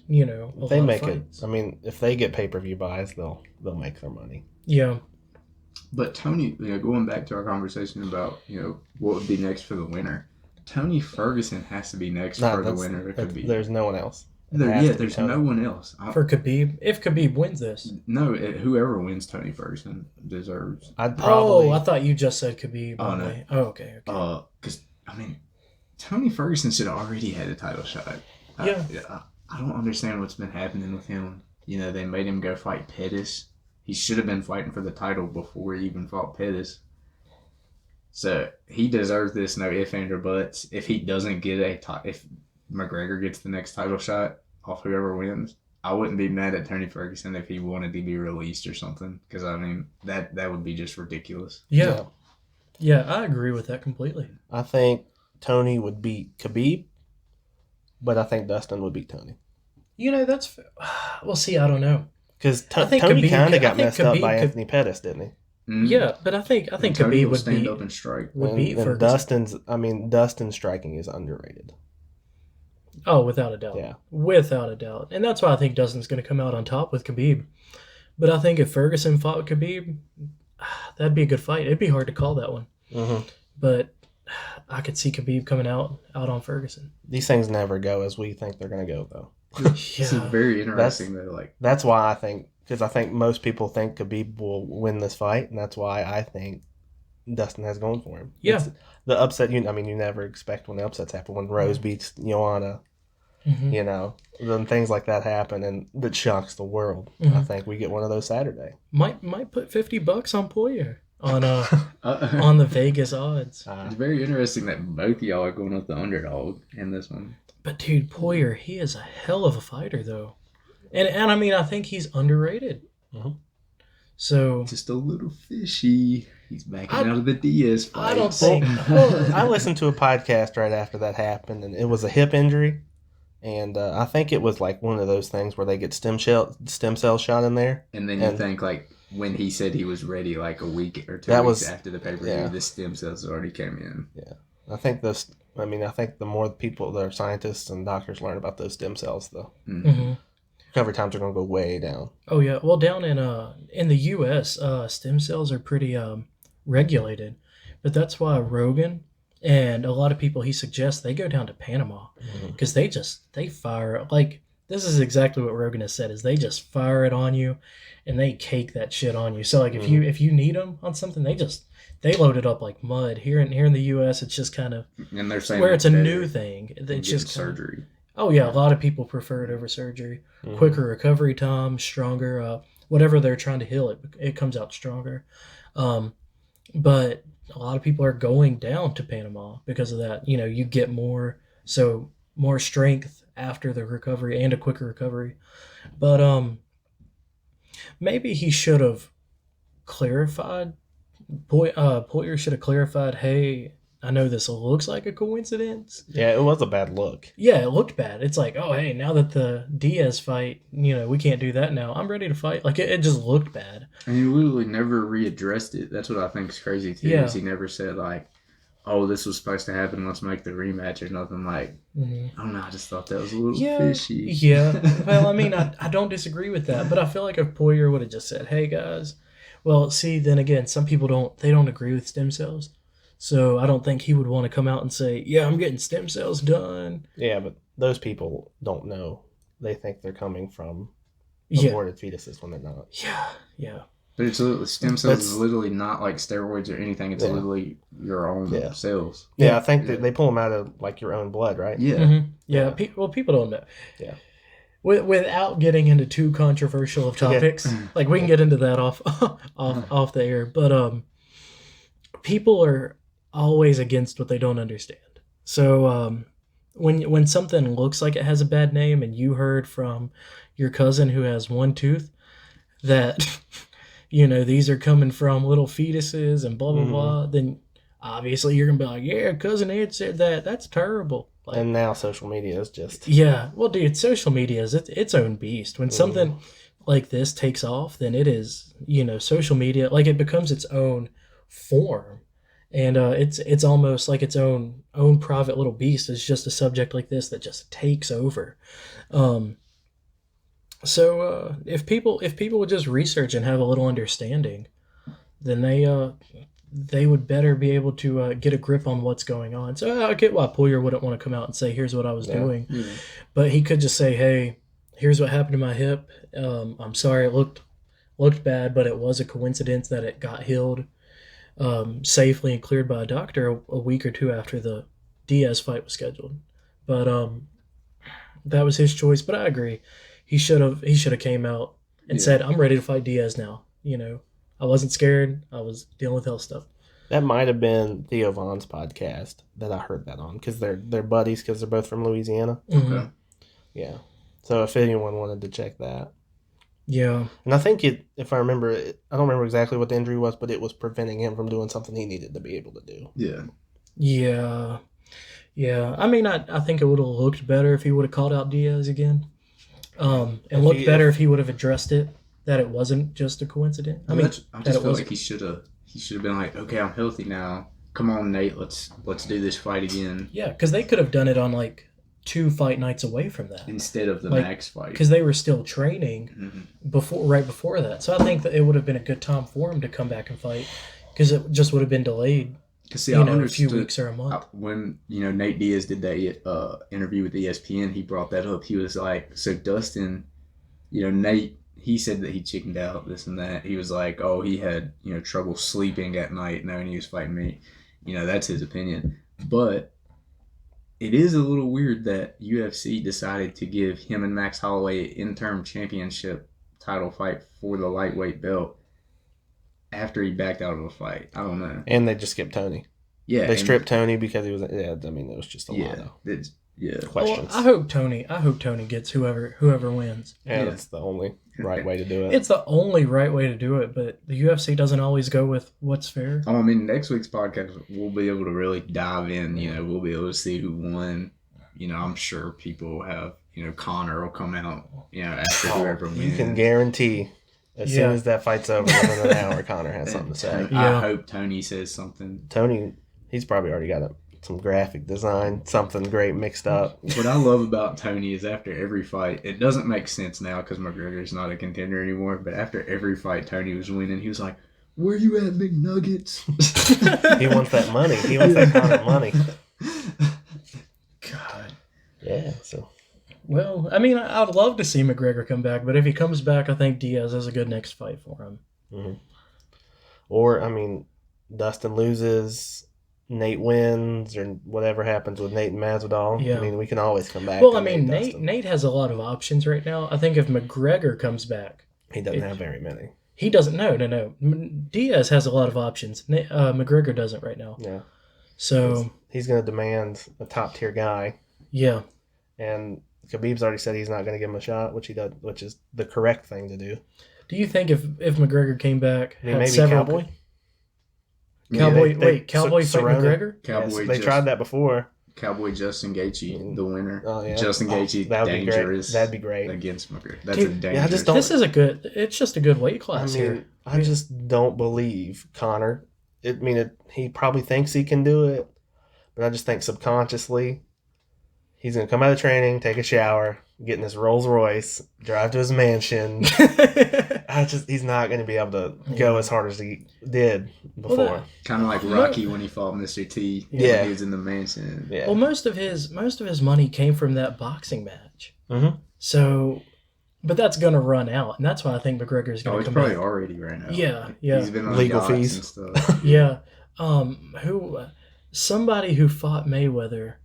You know, a They lot make of it. fights. I mean, if they get pay-per-view buys, they'll make their money. Yeah, But Tony, going back to our conversation about what would be next for the winner, Tony Ferguson has to be next Nah, for the that's- winner. It could be. There's no one else. It has to be There's Tony. no one else. for Khabib, if Khabib wins this. Whoever wins Tony Ferguson deserves. I'd probably. Oh, I thought you just said Khabib. Oh, no. only. Oh, okay. Because Tony Ferguson should have already had a title shot. Yeah. I don't understand what's been happening with him. They made him go fight Pettis. He should have been fighting for the title before he even fought Pettis. So he deserves this, no ifs, ands, or buts. If he doesn't get if McGregor gets the next title shot off whoever wins, I wouldn't be mad at Tony Ferguson if he wanted to be released or something. Because that would be just ridiculous. Yeah. Yeah, I agree with that completely. I think Tony would beat Khabib, but I think Dustin would beat Tony. That's well. See, I don't know. Because I think Tony Khabib- kind I of got think messed up Khabib by could- Anthony Pettis, didn't he? Mhm. Yeah, but I think And Tony Khabib will would stand beat up and strike. Ferguson. And Dustin's striking is underrated. Oh, without a doubt. Yeah. Without a doubt. And that's why I think Dustin's going to come out on top with Khabib. But I think if Ferguson fought with Khabib, that'd be a good fight. It'd be hard to call that one. Mm-hmm. But I could see Khabib coming out on Ferguson. These things never go as we think they're going to go, though. This is Yeah. very interesting, though. That's why I think, because I think most people think Khabib will win this fight, and that's why I think Dustin has going for him. Yeah. It's the upset, you never expect when the upsets happen. When Rose beats Joanna, Mhm. then things like that happen, and that shocks the world. Mhm. I think we get one of those Saturday. Might put $50 on Poirier on It's on the Vegas odds. very interesting that both of y'all are going with the underdog in this one. But dude, Poirier, he is a hell of a fighter though. And I mean, I think he's underrated. Mhm. So Just a little fishy. He's backing I- out of the Diaz fight. I don't think. I listened to a podcast right after that happened, and it was a hip injury. And I think it was like one of those things where they get stem cells shot in there. And then you And- think when he said he was ready a week or 2 That weeks was- after the pay-per-view, yeah. the stem cells already came in. I think the more people that are scientists and doctors learn about those stem cells, the Mhm. recovery times are going to go way down. Oh yeah, well down in the U.S., stem cells are pretty regulated, but that's why Rogan and a lot of people he suggests they go down to Panama because they fire like this is exactly what Rogan has said is they just fire it on you, and they cake that shit on you. So like if you need them on something, they load it up like mud. Here in the U.S., it's just kind of And they're saying where it's a better new thing. than It's getting just kinda- surgery. Oh yeah, a lot of people prefer it over surgery. Mhm. Quicker recovery time, stronger. Whatever they're trying to heal, it comes out stronger. But a lot of people are going down to Panama because of that. You get more strength after the recovery and a quicker recovery. But maybe he should have clarified. Poirier should have clarified. Hey, I know this looks like a coincidence. Yeah, it was a bad look. Yeah, it looked bad. It's like, oh, hey, now that the Diaz fight, we can't do that now. I'm ready to fight. Like, it just looked bad. And he literally never readdressed it. That's what I think is crazy, too. Yeah. Is he never said, oh, this was supposed to happen. Let's make the rematch or nothing. I don't know. I just thought that was a little Yeah. fishy. Yeah. Well, I mean, I don't disagree with that, but I feel like if Poirier would have just said, hey, guys, well, see, then again, some people don't agree with stem cells. So I don't think he would want to come out and say, yeah, I'm getting stem cells done. Yeah, but those people don't know. They think they're coming from Yeah. aborted fetuses when they're not. Yeah. Yeah. But it's literally, stem cells That's- is literally not like steroids or anything. It's Yeah. literally your own Yeah. cells. Yeah, I think Yeah. that they pull them out of like your own blood, right? Yeah. Mhm. Yeah. Yeah. People don't know. Yeah. Without getting into too controversial of topics, like we can get into that off the air, but people are always against what they don't understand. So when something looks like it has a bad name, and you heard from your cousin who has one tooth that these are coming from little fetuses and blah blah Mhm. blah, then obviously you're gonna be like, yeah, cousin Ed said that. That's terrible. Like, And now social media is just yeah, well, dude, social media is its own beast. When something like this takes off, then it is, social media, like it becomes its own form. And it's almost like its own private little beast. It's just a subject like this that just takes over. Um, so if people would just research and have a little understanding, then they would better be able to get a grip on what's going on. So I get why Poyer wouldn't want to come out and say, "Here's what I was doing," but he could just say, "Hey, here's what happened to my hip. I'm sorry, it looked bad, but it was a coincidence that it got healed safely and cleared by a doctor a week or two after the Diaz fight was scheduled." But that was his choice. But I agree, he should have came out and said, "I'm ready to fight Diaz now." I wasn't scared. I was dealing with health stuff. That might have been Theo Vaughn's podcast that I heard that on, because they're buddies, because they're both from Louisiana. Okay. Yeah. So if anyone wanted to check that. Yeah. And I think if I remember, I don't remember exactly what the injury was, but it was preventing him from doing something he needed to be able to do. Yeah. Yeah. Yeah. I mean, I think it would have looked better if he would have called out Diaz again. And looked better if he would have addressed it, that it wasn't just a coincidence. I just feel like he should have been like, "Okay, I'm healthy now. Come on, Nate. Let's do this fight again." Yeah, because they could have done it on like 2 fight nights away from that instead of the Max fight, because they were still training right before that. So I think that it would have been a good time for him to come back and fight, because it just would have been delayed. A few weeks or a month. When Nate Diaz did that interview with ESPN, he brought that up. He was like, "So Dustin, Nate." He said that he chickened out, this and that. He was like, "Oh, he had trouble sleeping at night knowing he was fighting me." That's his opinion. But it is a little weird that UFC decided to give him and Max Holloway an interim championship title fight for the lightweight belt after he backed out of a fight. I don't know. And they just skipped Tony. Yeah, they stripped Tony because he was. Yeah, I mean, it was just a lot of questions. Well, I hope Tony gets whoever wins. Yeah, that's the only right way to do it. It's the only right way to do it, but the UFC doesn't always go with what's fair. I mean, next week's podcast, we'll be able to really dive in. We'll be able to see who won. I'm sure people will have, Conor will come out, after whoever wins. You can guarantee as soon as that fight's over, within an hour, Conor has something to say. I hope Tony says something. Tony, he's probably already got some graphic design, something great mixed up. What I love about Tony is after every fight, it doesn't make sense now because McGregor's not a contender anymore, but after every fight Tony was winning, he was like, "Where you at, McNuggets?" He wants that money. He wants that kind of money. God. Yeah, so. Well, I mean, I'd love to see McGregor come back, but if he comes back, I think Diaz is a good next fight for him. Mm-hmm. Or, I mean, Dustin loses, Nate wins, or whatever happens with Nate and Masvidal. Yeah. I mean, we can always come back. Well, I mean, Nate has a lot of options right now. I think if McGregor comes back, he doesn't have very many. He doesn't. No. Diaz has a lot of options. McGregor doesn't right now. Yeah. So he's going to demand a top tier guy. Yeah. And Khabib's already said he's not going to give him a shot, which is the correct thing to do. Do you think if McGregor came back, maybe Cowboy? Cowboy fight McGregor? Cowboy. They tried that before. Cowboy Justin Gaethje, the winner. Oh, yeah. Justin Gaethje, dangerous. That'd be great against McGregor. That's a dangerous. Yeah, I just don't. This is it's just a good weight class here. I just don't believe Conor. He probably thinks he can do it, but I just think subconsciously he's gonna come out of training, take a shower, get in his Rolls Royce, drive to his mansion. He's not gonna be able to go as hard as he did before. Well, kind of like Rocky when he fought Mr. T. Yeah, when he was in the mansion. Yeah. Well, most of his money came from that boxing match. Mm-hmm. So, but that's gonna run out, and that's why I think McGregor's gonna come probably back. already right now. Yeah. He's been on legal yachts fees and stuff. Yeah. Somebody who fought Mayweather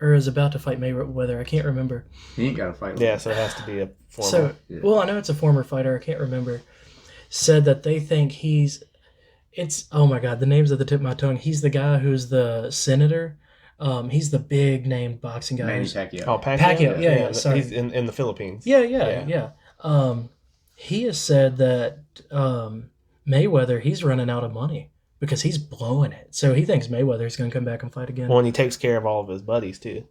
or is about to fight Mayweather, I can't remember. He ain't got to fight. Yeah, so it has to be a former. So, well, I know it's a former fighter. I can't remember. Said that they think oh my God, the name's at the tip of my tongue. He's the guy who's the senator. He's the big named boxing guy. Manny Pacquiao. Oh, Pacquiao? Pacquiao, yeah. Sorry. He's in the Philippines. Yeah. He has said that Mayweather, he's running out of money because he's blowing it. So he thinks Mayweather's going to come back and fight again. Well, and he takes care of all of his buddies, too.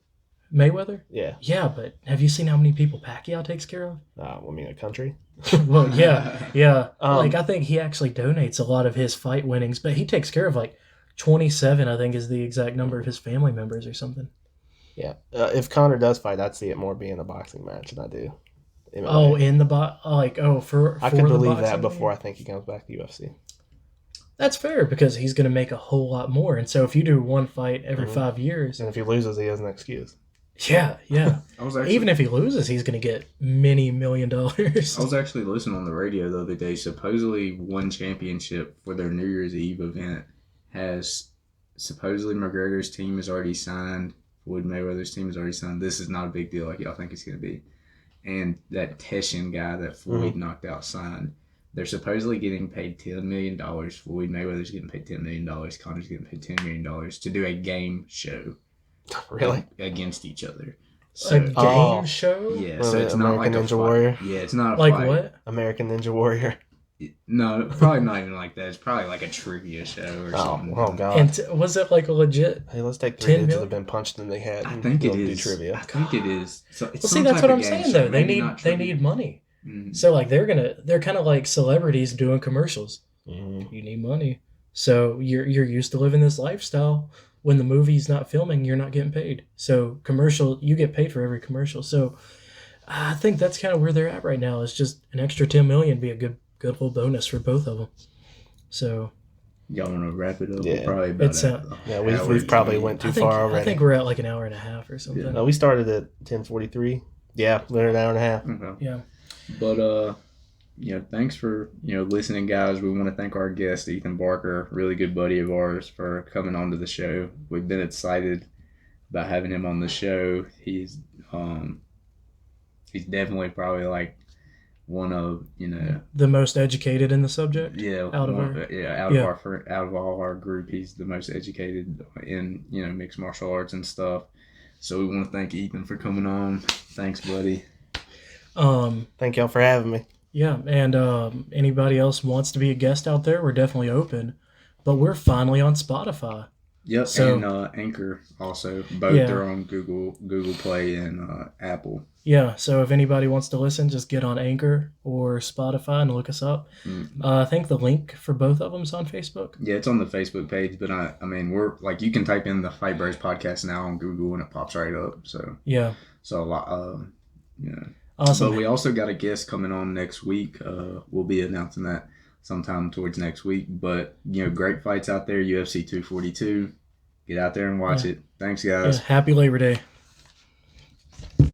Mayweather? Yeah. Yeah, but have you seen how many people Pacquiao takes care of? I mean, a country. Well, yeah. Um, Like I think he actually donates a lot of his fight winnings, but he takes care of like 27, I think is the exact number of his family members or something. Yeah. If Connor does fight, I'd see it more being a boxing match than I do. MMA. Oh, in the for I could the believe boxing that game? before I think he comes back to UFC. That's fair because he's going to make a whole lot more. And so if you do one fight every Mhm. 5 years, And if he loses, he has an excuse. yeah. I was actually, Even if he loses, he's going to get many $1 million. I was actually listening on the radio the other day. Supposedly, one championship for their New Year's Eve event has supposedly McGregor's team is already signed. Floyd Mayweather's team is already signed. This is not a big deal like y'all think it's going to be. And that Teshin guy that Floyd knocked out signed. They're supposedly getting paid $10 million. Floyd Mayweather's getting paid $10 million. Connor's getting paid $10 million to do a game show Really? against each other. A So, game Oh. show? yeah, Well, so it's not like American a Ninja fight. Warrior? Yeah, it's not a Like fight. what? American Ninja Warrior. No, probably not even like that. It's probably like a trivia show or something. Oh God. And was it like a legit? Hey, let's take 3 $10 dudes that million? have been punched in the head. I and think it we'll is. Do trivia. I think it is. So it's Well, see, some that's type what of I'm game saying show, though. They maybe not need trivia. money. Mm. So like they're kind of like celebrities doing commercials. Mhm. You need money. So you're used to living this lifestyle. When the movie's not filming, you're not getting paid. So commercial, you get paid for every commercial. So I think that's kind of where they're at right now. Is just an extra 10 million be a good little bonus for both of them. So Y'all want to wrap it up? Yeah. We're probably about It's, at Yeah, an we've hour probably 20. went too I think far already. I think we're at like an hour and a half or something. Yeah. No, we started at 10:43. Yeah, we're at an hour and a half. Okay. Yeah. But thanks for listening, guys. We want to thank our guest Ethan Barker, really good buddy of ours, for coming on to the show. We've been excited about having him on the show. He's definitely probably like one of The most educated in the subject. out Yeah. of all our group, he's the most educated in mixed martial arts and stuff. So we want to thank Ethan for coming on. Thanks, buddy. Thank y'all for having me. Yeah, and anybody else wants to be a guest out there, we're definitely open. But we're finally on Spotify. Yep, So- and Anchor also. Both Yeah. are on Google Play and Apple. Yeah, so if anybody wants to listen, just get on Anchor or Spotify and look us up. I think the link for both of them's on Facebook. Yeah, it's on the Facebook page, but I mean, we're like, you can type in the Fight Bros podcast now on Google and it pops right up. So Yeah, a lot, awesome. But we also got a guest coming on next week. We'll be announcing that sometime towards next week. But great fights out there. UFC 242. Get out there and watch it. Thanks, Yeah, guys. happy Labor Day.